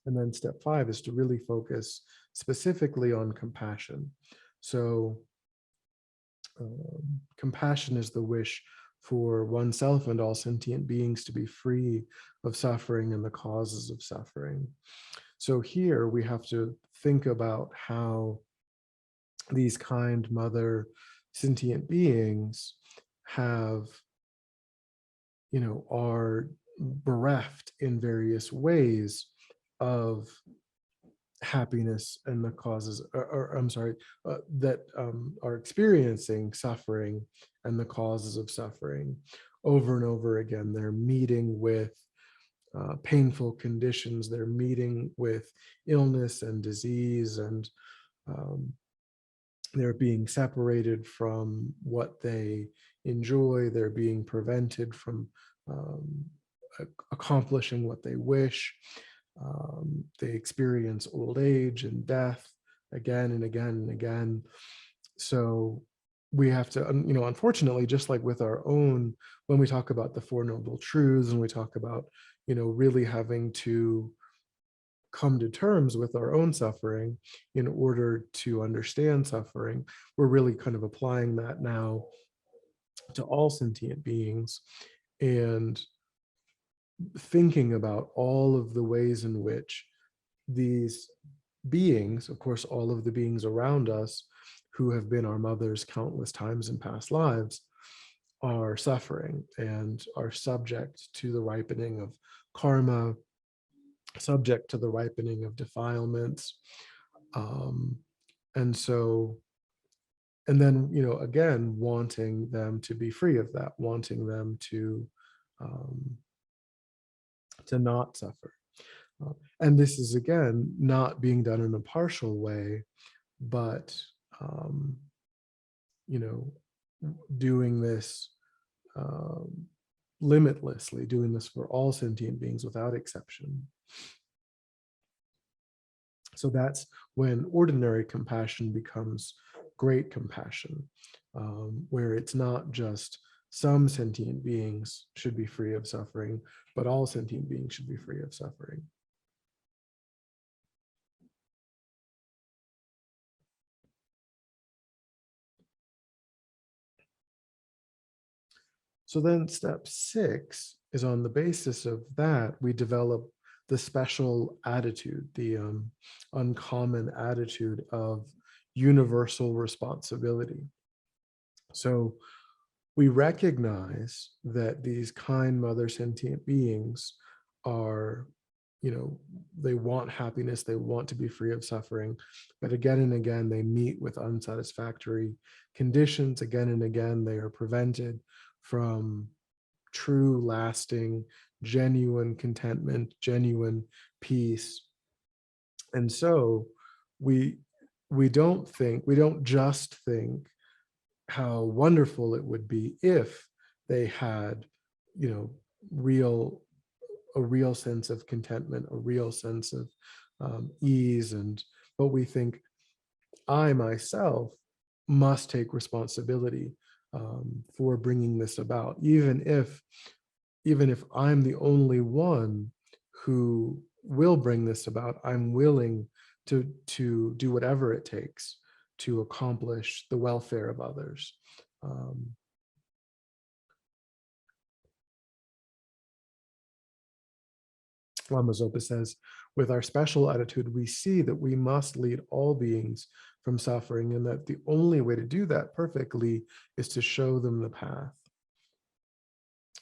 And then step 5 is to really focus specifically on compassion. So compassion is the wish for oneself and all sentient beings to be free of suffering and the causes of suffering. So here we have to think about how these kind mother sentient beings have, are bereft in various ways of happiness and the causes, or I'm sorry, that are experiencing suffering and the causes of suffering over and over again. They're meeting with painful conditions. They're meeting with illness and disease, and they're being separated from what they enjoy. They're being prevented from accomplishing what they wish. They experience old age and death again and again and again. So we have to, unfortunately, just like with our own, when we talk about the Four Noble Truths and we talk about, really having to come to terms with our own suffering in order to understand suffering, we're really kind of applying that now to all sentient beings and thinking about all of the ways in which these beings, of course, all of the beings around us who have been our mothers countless times in past lives, are suffering and are subject to the ripening of karma, subject to the ripening of defilements. And so, and then, again, wanting them to be free of that, wanting them to not suffer. And this is, again, not being done in a partial way, but, doing this limitlessly, doing this for all sentient beings without exception. So that's when ordinary compassion becomes great compassion, where it's not just some sentient beings should be free of suffering, but all sentient beings should be free of suffering. So then step 6 is, on the basis of that, we develop the special attitude, the uncommon attitude of universal responsibility. So we recognize that these kind mother sentient beings are, they want happiness, they want to be free of suffering, but again and again, they meet with unsatisfactory conditions. Again and again, they are prevented from true, lasting, genuine contentment, genuine peace. And so we don't just think how wonderful it would be if they had, you know, a real sense of contentment, a real sense of ease. But we think, I myself must take responsibility for bringing this about, even if I'm the only one who will bring this about. I'm willing to do whatever it takes to accomplish the welfare of others. Lama Zopa says, with our special attitude, we see that we must lead all beings from suffering, and that the only way to do that perfectly is to show them the path.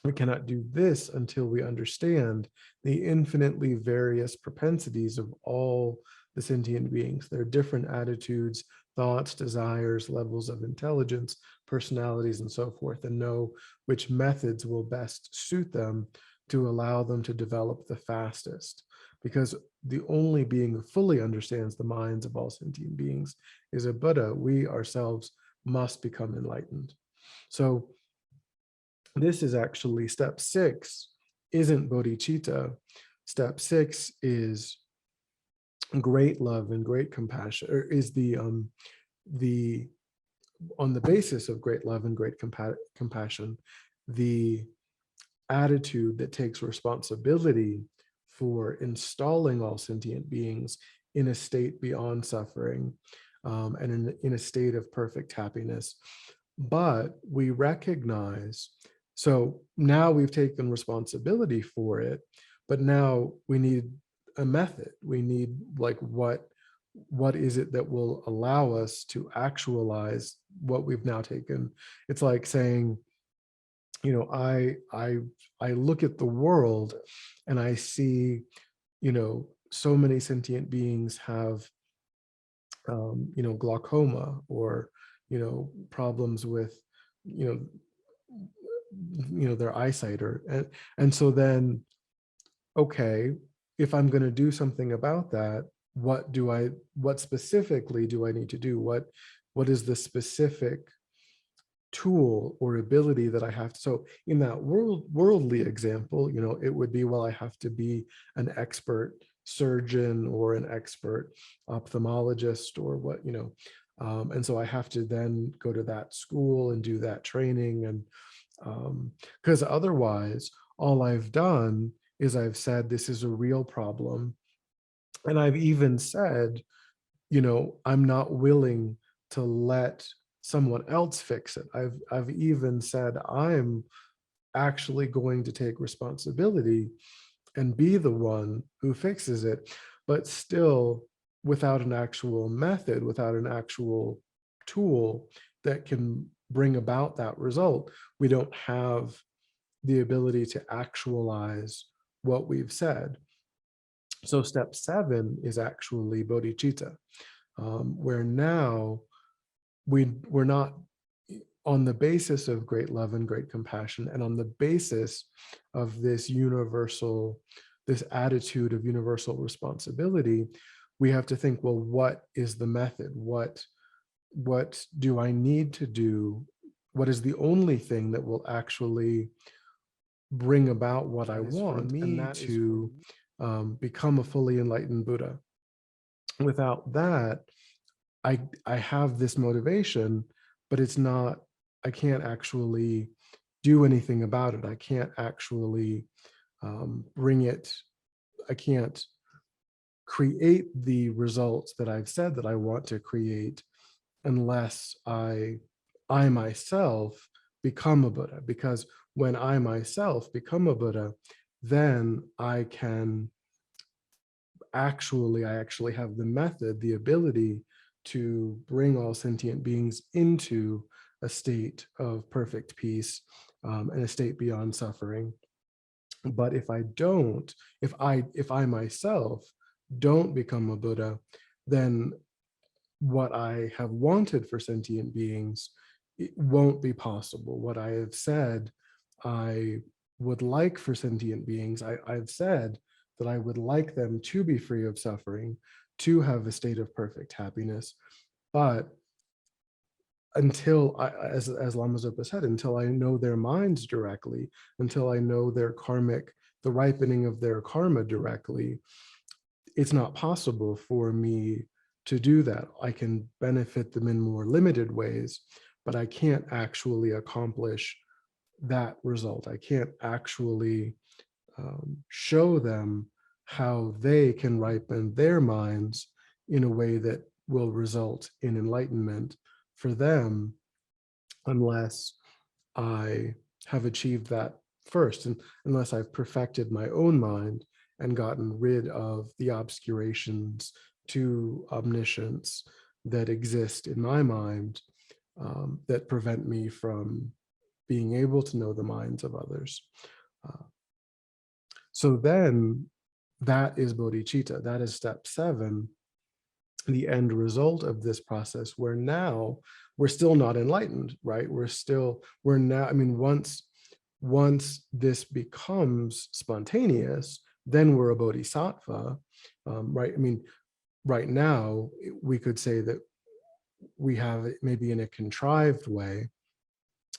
We cannot do this until we understand the infinitely various propensities of all the sentient beings, their different attitudes, thoughts, desires, levels of intelligence, personalities, and so forth, and know which methods will best suit them to allow them to develop the fastest. Because the only being who fully understands the minds of all sentient beings is a Buddha. We ourselves must become enlightened. So this is actually step 6, isn't bodhicitta. Step 6 is great love and great compassion, or is the on the basis of great love and great compassion, the attitude that takes responsibility for installing all sentient beings in a state beyond suffering, and in a state of perfect happiness. But we recognize, so now we've taken responsibility for it, but now we need a method. We need, like, what is it that will allow us to actualize what we've now taken? It's like saying, you know, I look at the world and I see, you know, so many sentient beings have, you know, glaucoma, or, you know, problems with, you know, their eyesight, or, and so then, okay, if I'm going to do something about that, what specifically do I need to do? What is the specific tool or ability that I have? So in that worldly example, you know, it would be, well, I have to be an expert surgeon or an expert ophthalmologist, or what, you know, and so I have to then go to that school and do that training. And because otherwise, all I've done is I've said, this is a real problem. And I've even said, you know, I'm not willing to let someone else fix it. I've even said, I'm actually going to take responsibility and be the one who fixes it, but still without an actual method, without an actual tool that can bring about that result. We don't have the ability to actualize what we've said. So step 7 is actually bodhicitta, where now we're not, on the basis of great love and great compassion, and on the basis of this attitude of universal responsibility, we have to think, well, what is the method? What do I need to do? What is the only thing that will actually bring about what I want, and that to become a fully enlightened Buddha? Without that, I have this motivation, but it's not, I can't actually do anything about it. I can't actually bring it, I can't create the results that I've said that I want to create unless I myself become a Buddha. Because when I myself become a Buddha, then I actually have the method, the ability to bring all sentient beings into a state of perfect peace, and a state beyond suffering. But if I don't, if I myself don't become a Buddha, then what I have wanted for sentient beings it won't be possible. What I have said I would like for sentient beings, I've said that I would like them to be free of suffering, to have a state of perfect happiness. But until as Lama Zopa said, until I know their minds directly, until I know their karmic, the ripening of their karma directly, it's not possible for me to do that. I can benefit them in more limited ways, but I can't actually accomplish that result. I can't actually show them how they can ripen their minds in a way that will result in enlightenment for them, unless I have achieved that first, and unless I've perfected my own mind and gotten rid of the obscurations to omniscience that exist in my mind, that prevent me from being able to know the minds of others. So then that is bodhicitta. That is step 7, the end result of this process, where now we're still not enlightened, right? We're now, I mean, once this becomes spontaneous, then we're a bodhisattva, right? I mean, right now, we could say that we have it maybe in a contrived way,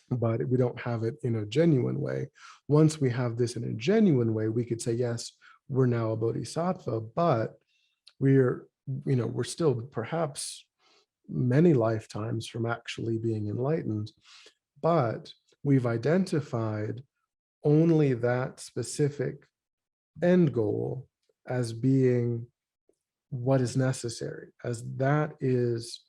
but we don't have it in a genuine way. Once we have this in a genuine way, we could say, yes, we're now a bodhisattva, but we're still perhaps many lifetimes from actually being enlightened, but we've identified only that specific end goal as being what is necessary, as that is,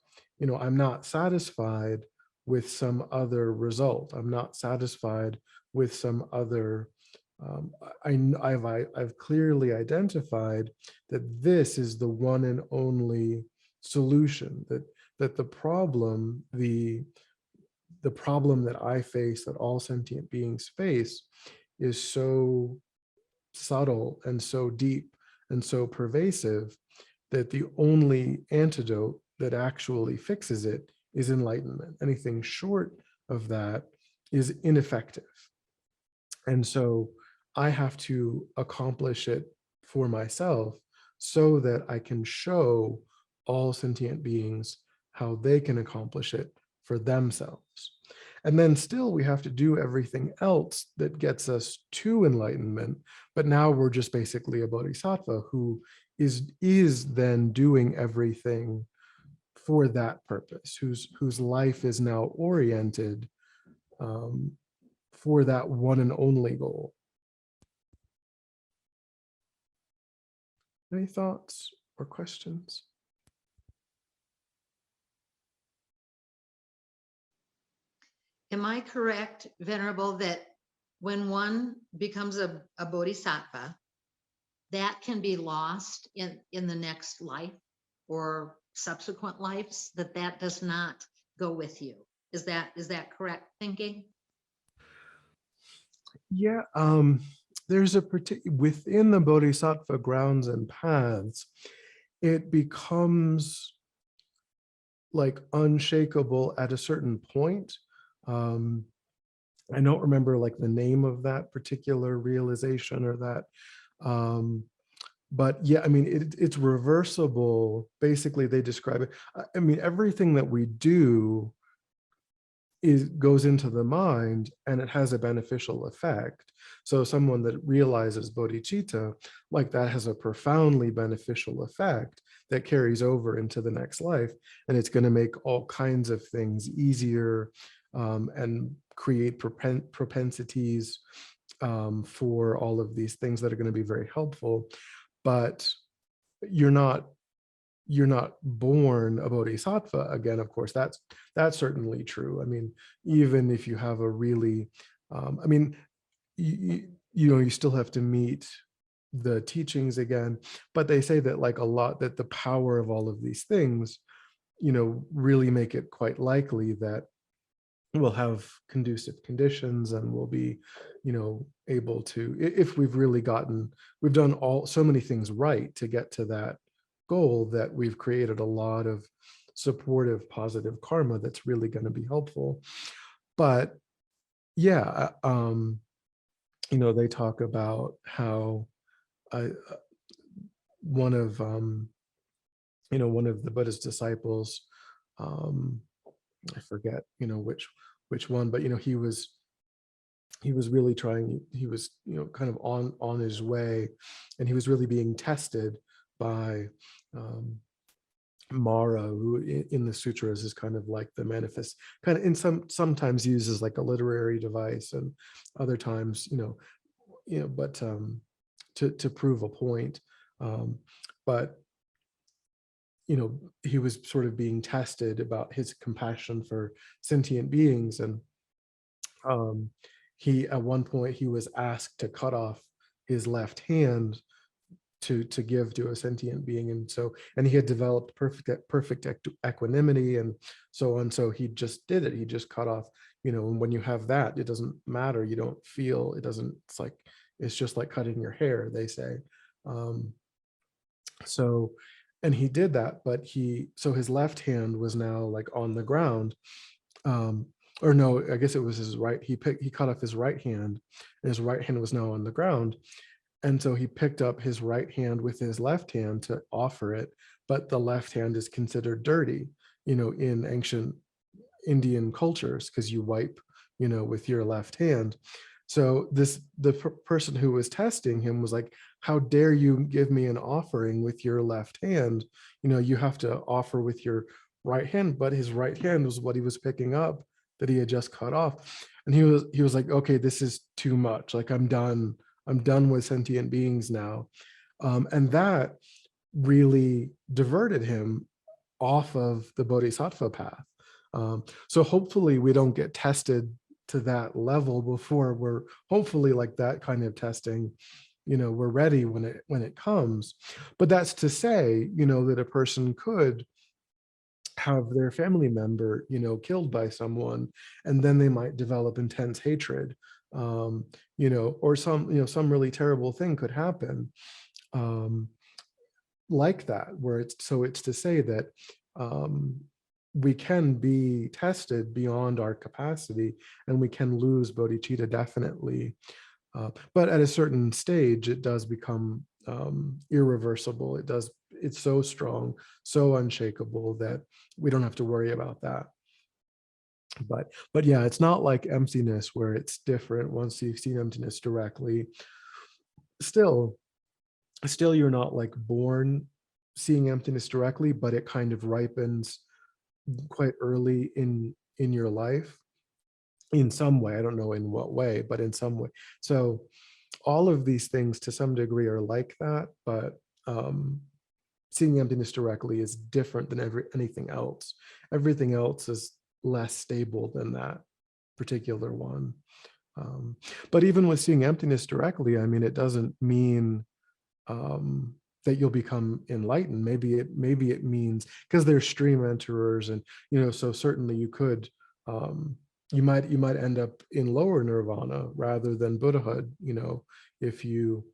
I'm not satisfied with some other result. I'm not satisfied with some other, I've clearly identified that this is the one and only solution, that the problem, the problem that I face, that all sentient beings face, is so subtle and so deep and so pervasive that the only antidote that actually fixes it is enlightenment. Anything short of that is ineffective. And so I have to accomplish it for myself so that I can show all sentient beings how they can accomplish it for themselves. And then still we have to do everything else that gets us to enlightenment. But now we're just basically a bodhisattva who is then doing everything for that purpose, whose life is now oriented for that one and only goal. Any thoughts or questions? Am I correct, Venerable, that when one becomes a bodhisattva, that can be lost in the next life or subsequent lives, that does not go with you? Is that correct thinking? Yeah, there's within the bodhisattva grounds and paths, it becomes like unshakable at a certain point. I don't remember like the name of that particular realization or that, but yeah, I mean, it's reversible. Basically, they describe it. I mean, everything that we do goes into the mind and it has a beneficial effect. So someone that realizes bodhicitta, like that has a profoundly beneficial effect that carries over into the next life. And it's going to make all kinds of things easier and create propensities for all of these things that are going to be very helpful. But you're not born a bodhisattva again. Of course, that's certainly true. I mean, even if you have a really, I mean, you still have to meet the teachings again, but they say that like a lot, that the power of all of these things, really make it quite likely that we'll have conducive conditions and we'll be, able to, if we've done so many things right to get to that goal, that we've created a lot of supportive, positive karma that's really going to be helpful. But yeah, they talk about how one of one of the Buddhist disciples, I forget which one, but he was really trying, he was kind of on his way, and he was really being tested by Mara, who in the sutras is kind of like the manifest, kind of sometimes uses like a literary device, and other times but to prove a point. But he was sort of being tested about his compassion for sentient beings, and he, at one point, he was asked to cut off his left hand to give to a sentient being, and he had developed perfect equanimity and so on. So he just did it. He just cut off, and when you have that, it doesn't matter. You don't feel, it's just like cutting your hair, they say. And he did that, but so his left hand was now like on the ground. Or no, I guess it was his right. He cut off his right hand, and his right hand was now on the ground. And so he picked up his right hand with his left hand to offer it, but the left hand is considered dirty, in ancient Indian cultures, because you wipe, with your left hand. So the person who was testing him was like, how dare you give me an offering with your left hand? You have to offer with your right hand. But his right hand was what he was picking up that he had just cut off. And he was like, okay, this is too much. Like, I'm done with sentient beings now. And that really diverted him off of the bodhisattva path. So hopefully we don't get tested to that level before we're, hopefully, like that kind of testing, we're ready when it comes. But that's to say, that a person could have their family member, killed by someone, and then they might develop intense hatred, or some really terrible thing could happen, like that, where it's to say that we can be tested beyond our capacity, and we can lose bodhicitta, definitely. But at a certain stage, it does become irreversible. It's so strong, so unshakable, that we don't have to worry about that. But yeah, it's not like emptiness, where it's different. Once you've seen emptiness directly, still you're not like born seeing emptiness directly, but it kind of ripens quite early in your life in some way. I don't know in what way, but in some way. So all of these things to some degree are like that, but seeing emptiness directly is different than anything else. Everything else is less stable than that particular one. But even with seeing emptiness directly, I mean, it doesn't mean that you'll become enlightened. Maybe it means, because there's stream enterers, and so certainly you could, you might end up in lower nirvana rather than Buddhahood, if you're,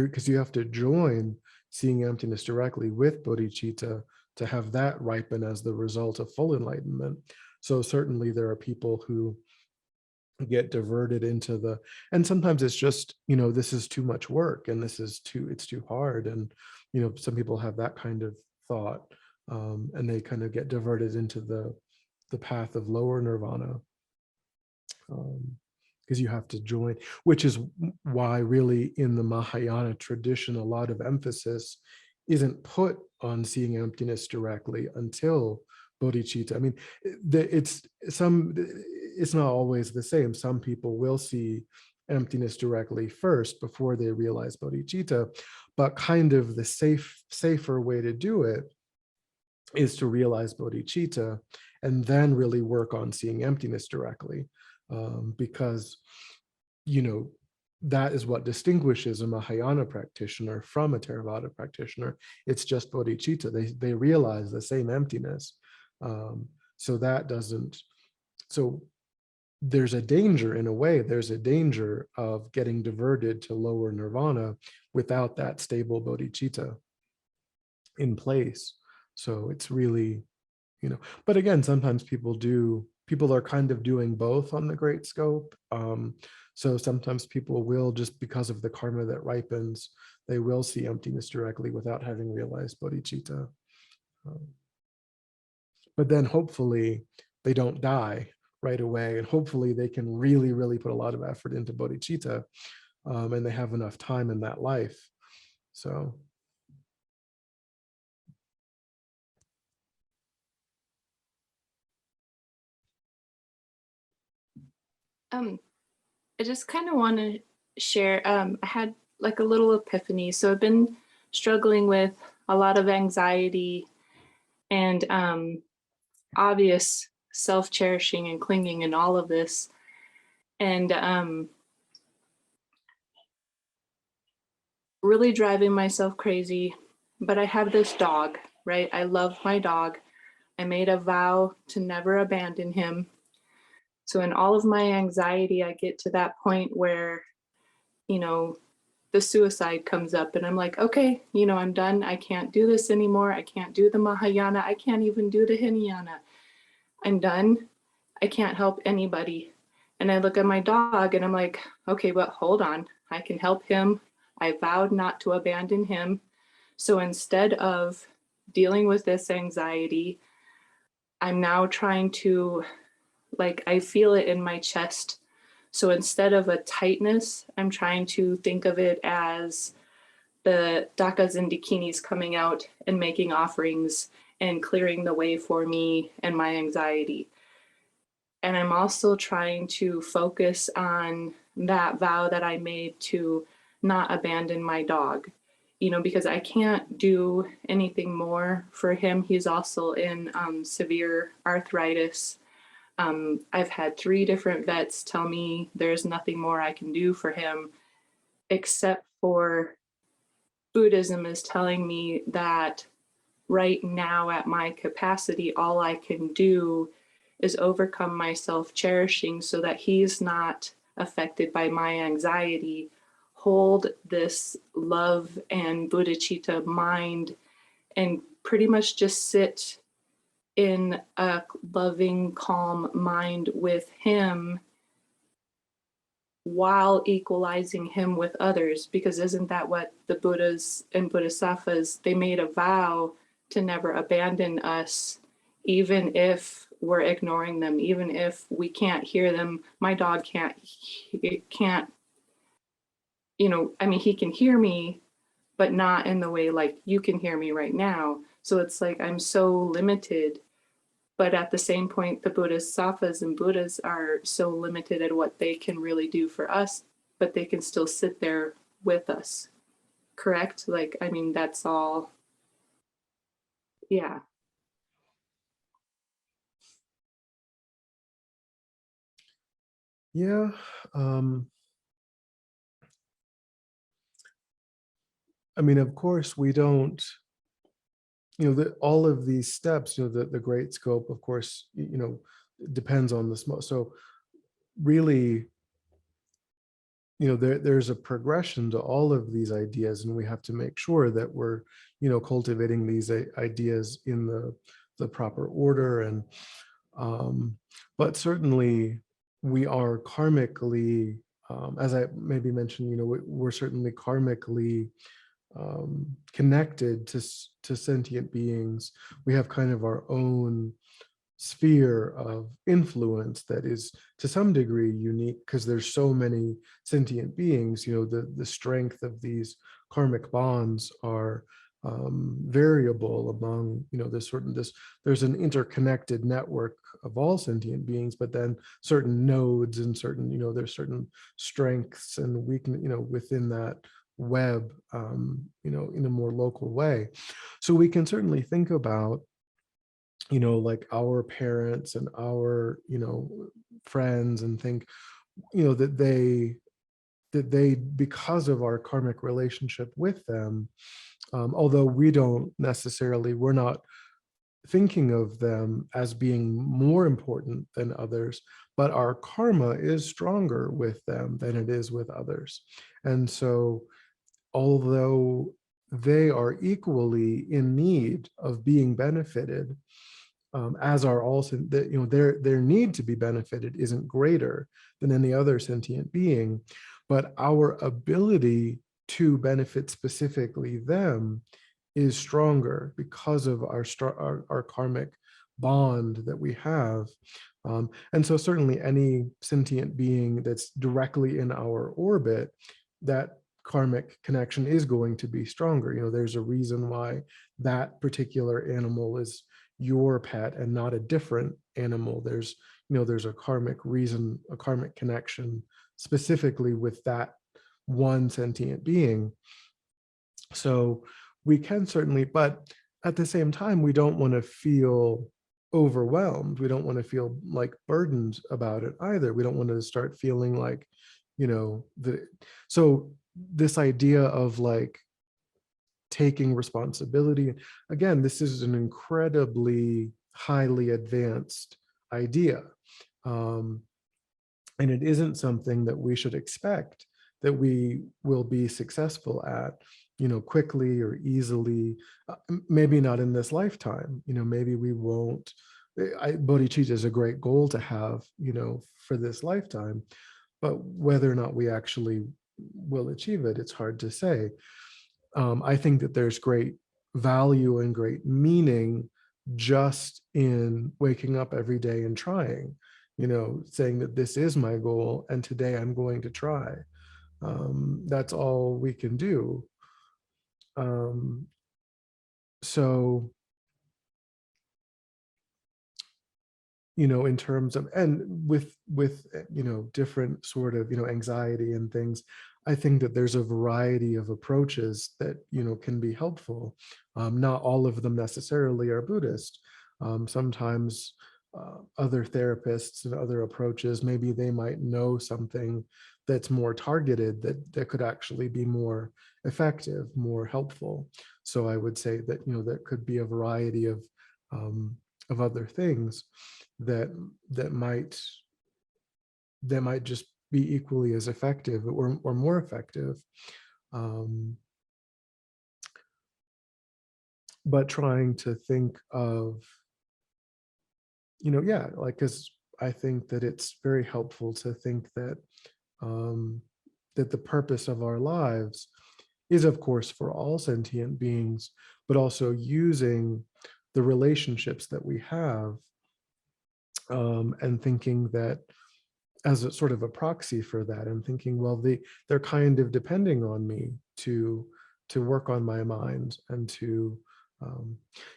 because you have to join seeing emptiness directly with bodhicitta to have that ripen as the result of full enlightenment. So certainly there are people who get diverted into and sometimes it's just, this is too much work, and it's too hard, and some people have that kind of thought, and they kind of get diverted into the path of lower nirvana, because you have to join, which is why really in the Mahayana tradition a lot of emphasis isn't put on seeing emptiness directly until bodhicitta. I mean, it's not always the same. Some people will see emptiness directly first before they realize bodhicitta, but kind of the safer way to do it is to realize bodhicitta and then really work on seeing emptiness directly, because that is what distinguishes a Mahayana practitioner from a Theravada practitioner. It's just bodhicitta. They realize the same emptiness. So there's a danger, in a way, there's a danger of getting diverted to lower nirvana without that stable bodhicitta in place. So it's really, But again, sometimes people are kind of doing both on the great scope. So sometimes people will, just because of the karma that ripens, they will see emptiness directly without having realized bodhicitta. But then hopefully they don't die right away, and hopefully they can really, really put a lot of effort into bodhicitta, and they have enough time in that life. So. I just kind of want to share, I had like a little epiphany. So I've been struggling with a lot of anxiety and obvious self-cherishing and clinging and all of this. And really driving myself crazy. But I have this dog, right? I love my dog. I made a vow to never abandon him. So in all of my anxiety, I get to that point where, the suicide comes up and I'm like, okay, I'm done. I can't do this anymore. I can't do the Mahayana. I can't even do the Hinayana. I'm done. I can't help anybody. And I look at my dog and I'm like, okay, but hold on. I can help him. I vowed not to abandon him. So instead of dealing with this anxiety, I'm now trying to, I feel it in my chest. So instead of a tightness, I'm trying to think of it as the dakas and dakinis coming out and making offerings and clearing the way for me and my anxiety. And I'm also trying to focus on that vow that I made to not abandon my dog, because I can't do anything more for him. He's also in severe arthritis. I've had 3 different vets tell me there's nothing more I can do for him, except for Buddhism is telling me that right now at my capacity, all I can do is overcome my self-cherishing so that he's not affected by my anxiety, hold this love and bodhicitta mind, and pretty much just sit in a loving, calm mind with him while equalizing him with others. Because isn't that what the Buddhas and Bodhisattvas, they made a vow to never abandon us, even if we're ignoring them, even if we can't hear them. My dog can't, he can hear me, but not in the way like you can hear me right now. So it's like I'm so limited. But at the same point, the Bodhisattvas and Buddhas are so limited at what they can really do for us, but they can still sit there with us. Correct? That's all. Yeah. Yeah. Of course, we don't, all of these steps, the great scope, of course, depends on the small. So really, there's a progression to all of these ideas, and we have to make sure that we're, cultivating these ideas in the proper order. And but certainly we are karmically, as I maybe mentioned, we're certainly karmically connected to sentient beings. We have kind of our own sphere of influence that is to some degree unique, because there's so many sentient beings. The strength of these karmic bonds are variable among, there's an interconnected network of all sentient beings, but then certain nodes and certain, there's certain strengths and weakness, within that web, in a more local way. So we can certainly think about, like our parents and our, friends, and think, that they, because of our karmic relationship with them, although we're not thinking of them as being more important than others, but our karma is stronger with them than it is with others. And so, although they are equally in need of being benefited, as are all, that, you know, their need to be benefited isn't greater than any other sentient being, but our ability to benefit specifically them is stronger because of our karmic bond that we have. And so certainly any sentient being that's directly in our orbit, that karmic connection is going to be stronger. You know, there's a reason why that particular animal is your pet and not a different animal. There's, you know, there's a karmic reason, a karmic connection specifically with that one sentient being. So we can certainly, but at the same time, we don't want to feel overwhelmed. We don't want to feel like burdened about it either. We don't want to start feeling like, you know, so this idea of like taking responsibility, again, this is an incredibly highly advanced idea. And it isn't something that we should expect that we will be successful at, you know, quickly or easily. Maybe not in this lifetime, you know, maybe we won't. Bodhicitta is a great goal to have, you know, for this lifetime, but whether or not we actually will achieve it, it's hard to say. I think that there's great value and great meaning just in waking up every day and trying, you know, saying that this is my goal and today I'm going to try. That's all we can do. So, you know, in terms of, and with, you know, different sort of, you know, anxiety and things, I think that there's a variety of approaches that, you know, can be helpful. Not all of them necessarily are Buddhist. Sometimes other therapists and other approaches, maybe they might know something that's more targeted, that could actually be more effective, more helpful. So I would say that, you know, there could be a variety of other things that might just be equally as effective or more effective. But trying to think of, you know, yeah, like, because I think that it's very helpful to think that that the purpose of our lives is, of course, for all sentient beings, but also using the relationships that we have, and thinking that as a sort of a proxy for that, and thinking, well, they're kind of depending on me to work on my mind and to,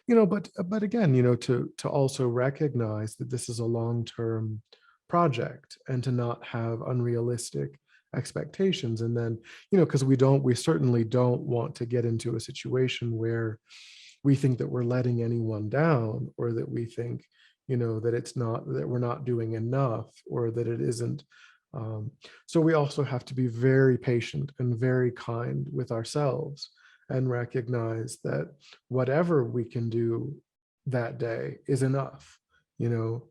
you know, but again, you know, to also recognize that this is a long-term project and to not have unrealistic expectations. And then, you know, because we certainly don't want to get into a situation where we think that we're letting anyone down, or that we think, you know, that it's not, that we're not doing enough, or that it isn't. So we also have to be very patient and very kind with ourselves and recognize that whatever we can do that day is enough, you know.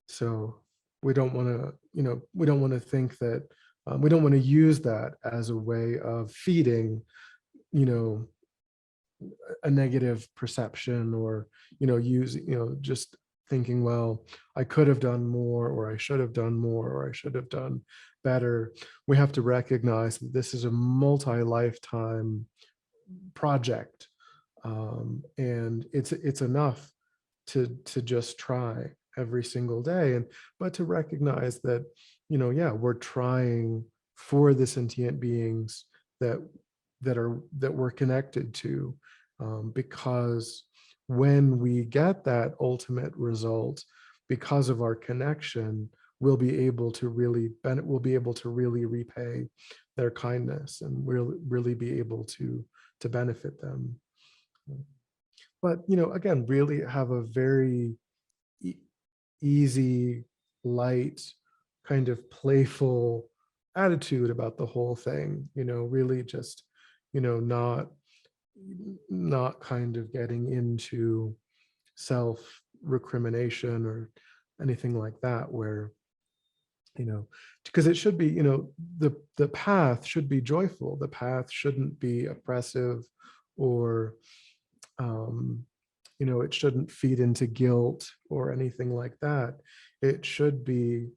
So we don't want to, you know, we don't want to think that, we don't want to use that as a way of feeding, you know, a negative perception, or, you know, just thinking, well, I could have done more, or I should have done more, or I should have done better. We have to recognize that this is a multi-lifetime project, and it's enough to just try every single day, and but to recognize that, you know, yeah, we're trying for the sentient beings that we're connected to, because when we get that ultimate result, because of our connection, we'll be able to really repay their kindness, and we'll really be able to benefit them. But, you know, again, really have a very easy, light, kind of playful attitude about the whole thing, you know, really just, you know, not kind of getting into self recrimination or anything like that, where, you know, because it should be, you know, the path should be joyful. The path shouldn't be oppressive or it shouldn't feed into guilt or anything like that. It should be,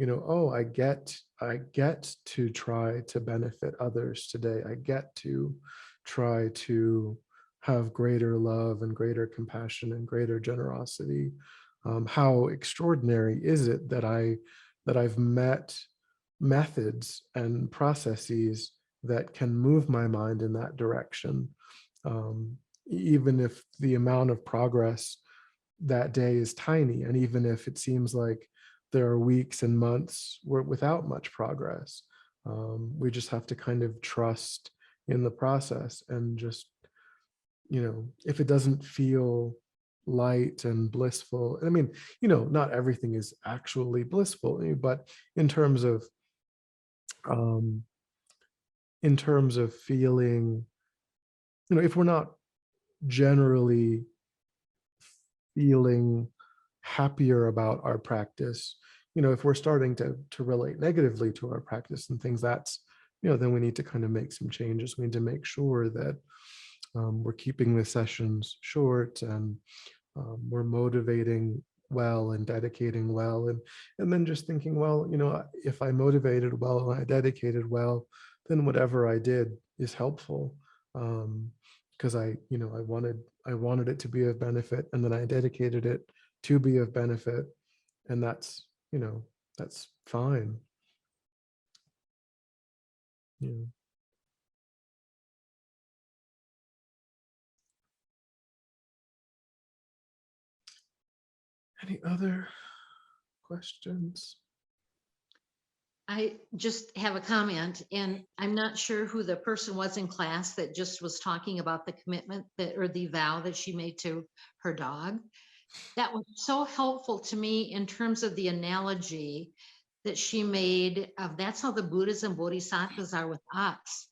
oh, I get to try to benefit others today. I get to try to have greater love and greater compassion and greater generosity. How extraordinary is it that I've met methods and processes that can move my mind in that direction, even if the amount of progress that day is tiny, and even if it seems like there are weeks and months without much progress. We just have to kind of trust in the process, and just, if it doesn't feel light and blissful, I mean, not everything is actually blissful, but in terms of feeling, if we're not generally feeling happier about our practice, if we're starting to relate negatively to our practice and things, that's, then we need to kind of make some changes. We need to make sure that we're keeping the sessions short, and we're motivating well and dedicating well, and then just thinking, well, if I motivated well and I dedicated well, then whatever I did is helpful, because I wanted it to be of benefit, and then I dedicated it to be of benefit, and that's that's fine. Yeah. Any other questions? I just have a comment, and I'm not sure who the person was in class that just was talking about the commitment or the vow that she made to her dog. That was so helpful to me in terms of the analogy that she made of, that's how the Buddhas and Bodhisattvas are with us.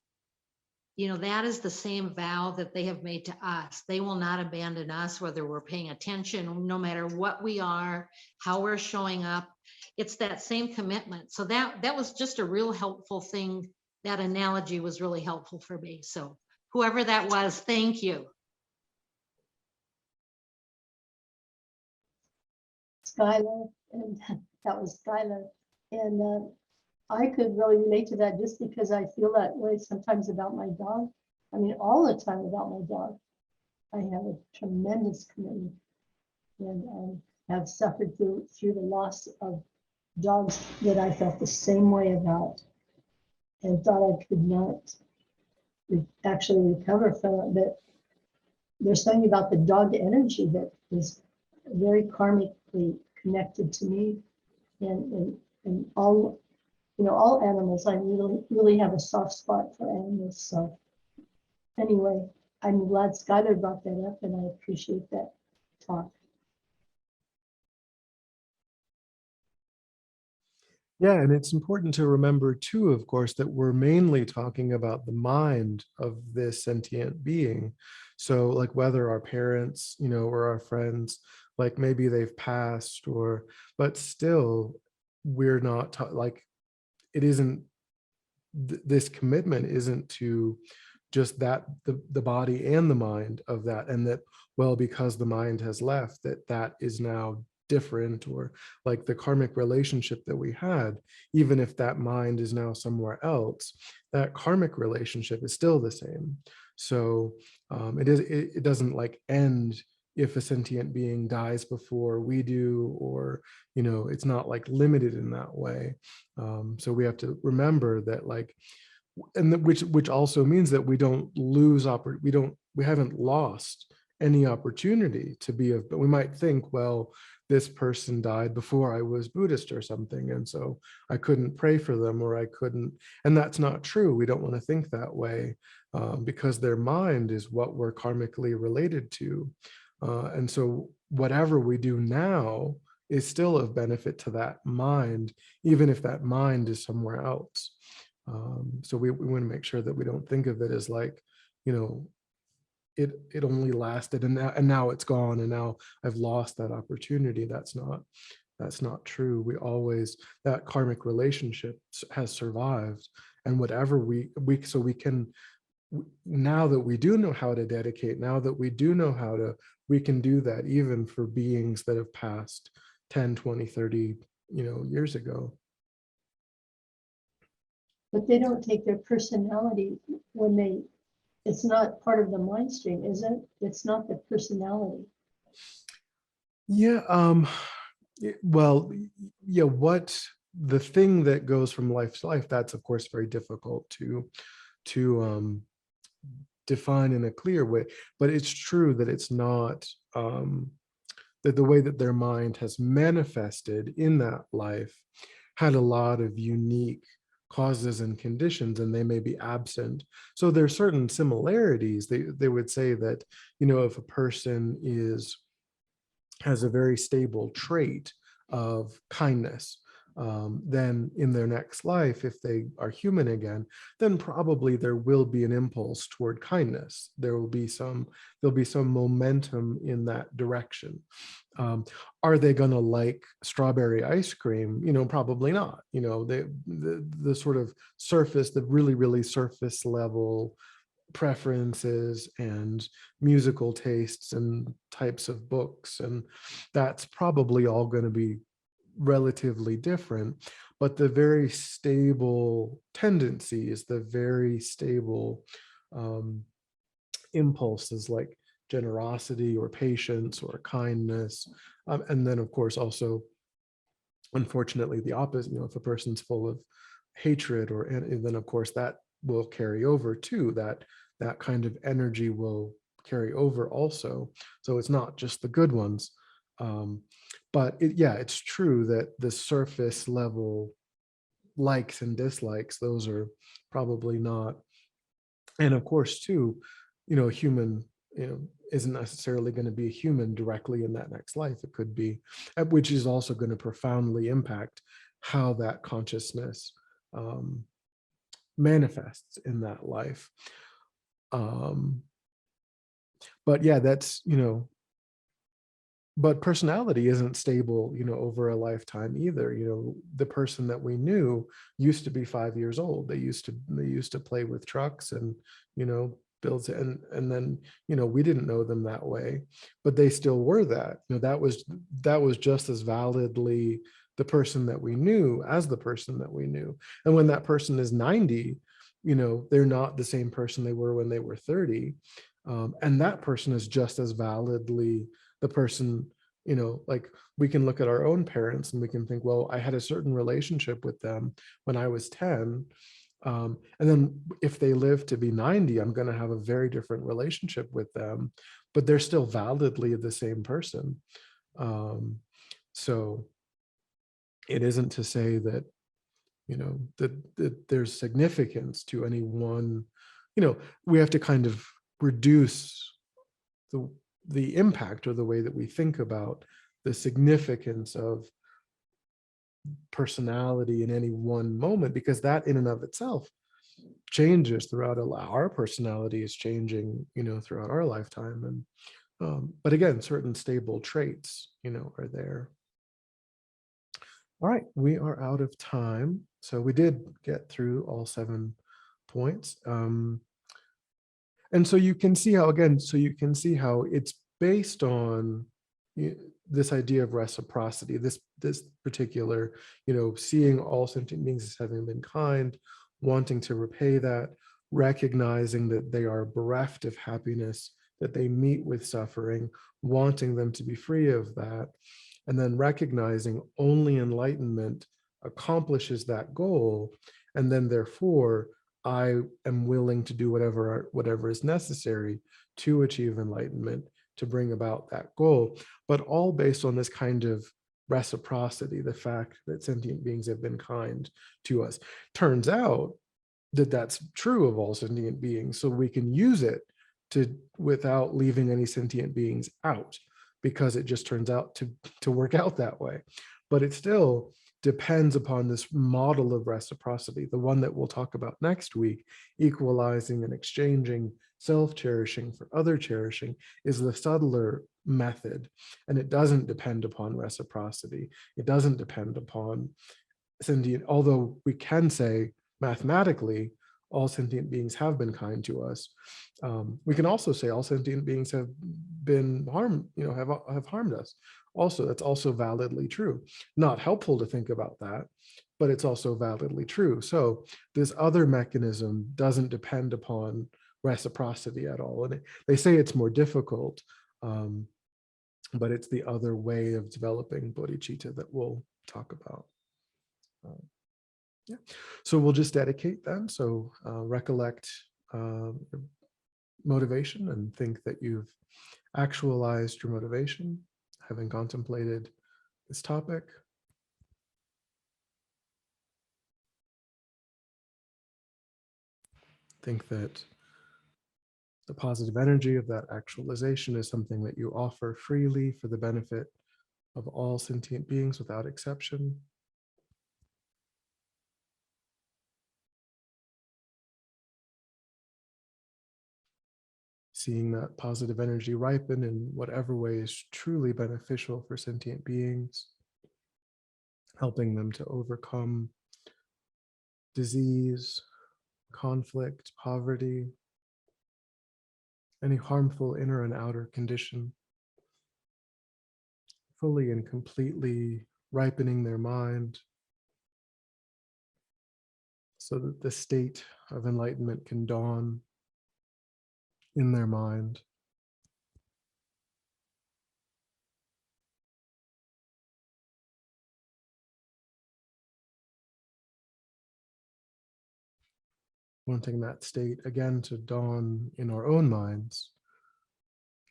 That is the same vow that they have made to us. They will not abandon us, whether we're paying attention, no matter what we are, how we're showing up. It's that same commitment. So that was just a real helpful thing. That analogy was really helpful for me. So whoever that was, thank you. Skylar, and that was Skylar. And I could really relate to that just because I feel that way sometimes about my dog. I mean, all the time about my dog. I have a tremendous commitment, and I have suffered through the loss of dogs that I felt the same way about, and thought I could not actually recover from it. But there's something about the dog energy that is very karmically connected to me, and all all animals. I really have a soft spot for animals. So anyway, I'm glad Skylar brought that up, and I appreciate that talk. Yeah, and it's important to remember too, of course, that we're mainly talking about the mind of this sentient being. So like whether our parents, or our friends, like maybe they've passed, but still we're not like, it isn't, this commitment isn't to just that, the body and the mind of that, and that, well, because the mind has left, that is now different, or like the karmic relationship that we had, even if that mind is now somewhere else, that karmic relationship is still the same. So it doesn't like end if a sentient being dies before we do, or it's not like limited in that way. So we have to remember that, like, and which also means that we don't lose we haven't lost any opportunity to be of, but we might think, well, this person died before I was Buddhist or something, and so I couldn't pray for them, or I couldn't, and that's not true. We don't want to think that way, because their mind is what we're karmically related to, and so whatever we do now is still of benefit to that mind, even if that mind is somewhere else. So we want to make sure that we don't think of it as like, it only lasted and now it's gone, and now I've lost that opportunity. That's not true. We always, that karmic relationship has survived, and whatever we now that we do know how to dedicate, now that we do know how to, we can do that even for beings that have passed 10, 20, 30, years ago. But they don't take their personality when they, it's not part of the mind stream, is it? It's not the personality. Yeah, well, yeah, what the thing that goes from life to life, that's of course very difficult to define in a clear way, but it's true that it's not that the way that their mind has manifested in that life had a lot of unique causes and conditions, and they may be absent. So there are certain similarities. They would say that, if a person has a very stable trait of kindness, then in their next life, if they are human again, then probably there will be an impulse toward kindness. There'll be some momentum in that direction. Are they going to like strawberry ice cream? Probably not. The sort of surface, the really, really surface level preferences and musical tastes and types of books, and that's probably all going to be relatively different, but the very stable tendencies, the very stable impulses like generosity or patience or kindness, and then of course also, unfortunately, the opposite. If a person's full of hatred, and then of course that will carry over too, that kind of energy will carry over also. So it's not just the good ones. But it's true that the surface level likes and dislikes, those are probably not. And of course too, a human, isn't necessarily going to be a human directly in that next life. It could be, which is also going to profoundly impact how that consciousness manifests in that life. But yeah, that's, but personality isn't stable, over a lifetime either. The person that we knew used to be 5 years old. They used to play with trucks and, builds, and then, we didn't know them that way, but they still were that. That was just as validly the person that we knew as the person that we knew. And when that person is 90, they're not the same person they were when they were 30. And that person is just as validly the person, like we can look at our own parents and we can think, well, I had a certain relationship with them when I was 10. And then if they live to be 90, I'm going to have a very different relationship with them, but they're still validly the same person. So it isn't to say that, that there's significance to any one, we have to kind of reduce the impact or the way that we think about the significance of personality in any one moment, because that in and of itself changes throughout our personality is changing, throughout our lifetime. And but again, certain stable traits, are there. All right, we are out of time. So we did get through all 7 points. And so you can see how, again, it's based on this idea of reciprocity, this particular, seeing all sentient beings as having been kind, wanting to repay that, recognizing that they are bereft of happiness, that they meet with suffering, wanting them to be free of that, and then recognizing only enlightenment accomplishes that goal, and then therefore I am willing to do whatever is necessary to achieve enlightenment, to bring about that goal, but all based on this kind of reciprocity, the fact that sentient beings have been kind to us. Turns out that that's true of all sentient beings, so we can use it without leaving any sentient beings out, because it just turns out to work out that way. But it still depends upon this model of reciprocity, the one that we'll talk about next week. Equalizing and exchanging, self-cherishing for other cherishing, is the subtler method, and it doesn't depend upon reciprocity. It doesn't depend upon sentient, although we can say mathematically all sentient beings have been kind to us. We can also say all sentient beings have been harmed, have harmed us. Also, that's also validly true. Not helpful to think about that, but it's also validly true. So this other mechanism doesn't depend upon reciprocity at all. And they say it's more difficult, but it's the other way of developing bodhicitta that we'll talk about. Yeah. So we'll just dedicate then. So recollect motivation and think that you've actualized your motivation, having contemplated this topic. Think that the positive energy of that actualization is something that you offer freely for the benefit of all sentient beings without exception. Seeing that positive energy ripen in whatever way is truly beneficial for sentient beings, helping them to overcome disease, conflict, poverty, any harmful inner and outer condition, fully and completely ripening their mind so that the state of enlightenment can dawn in their mind. Wanting that state again to dawn in our own minds,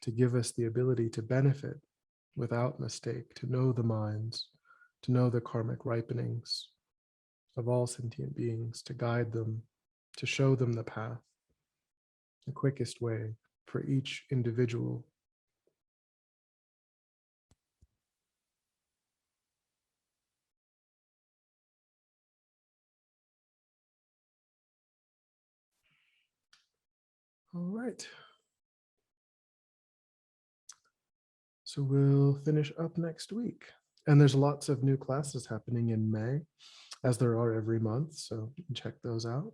to give us the ability to benefit without mistake, to know the minds, to know the karmic ripenings of all sentient beings, to guide them, to show them the path, the quickest way for each individual. All right. So we'll finish up next week. And there's lots of new classes happening in May, as there are every month. So you can check those out.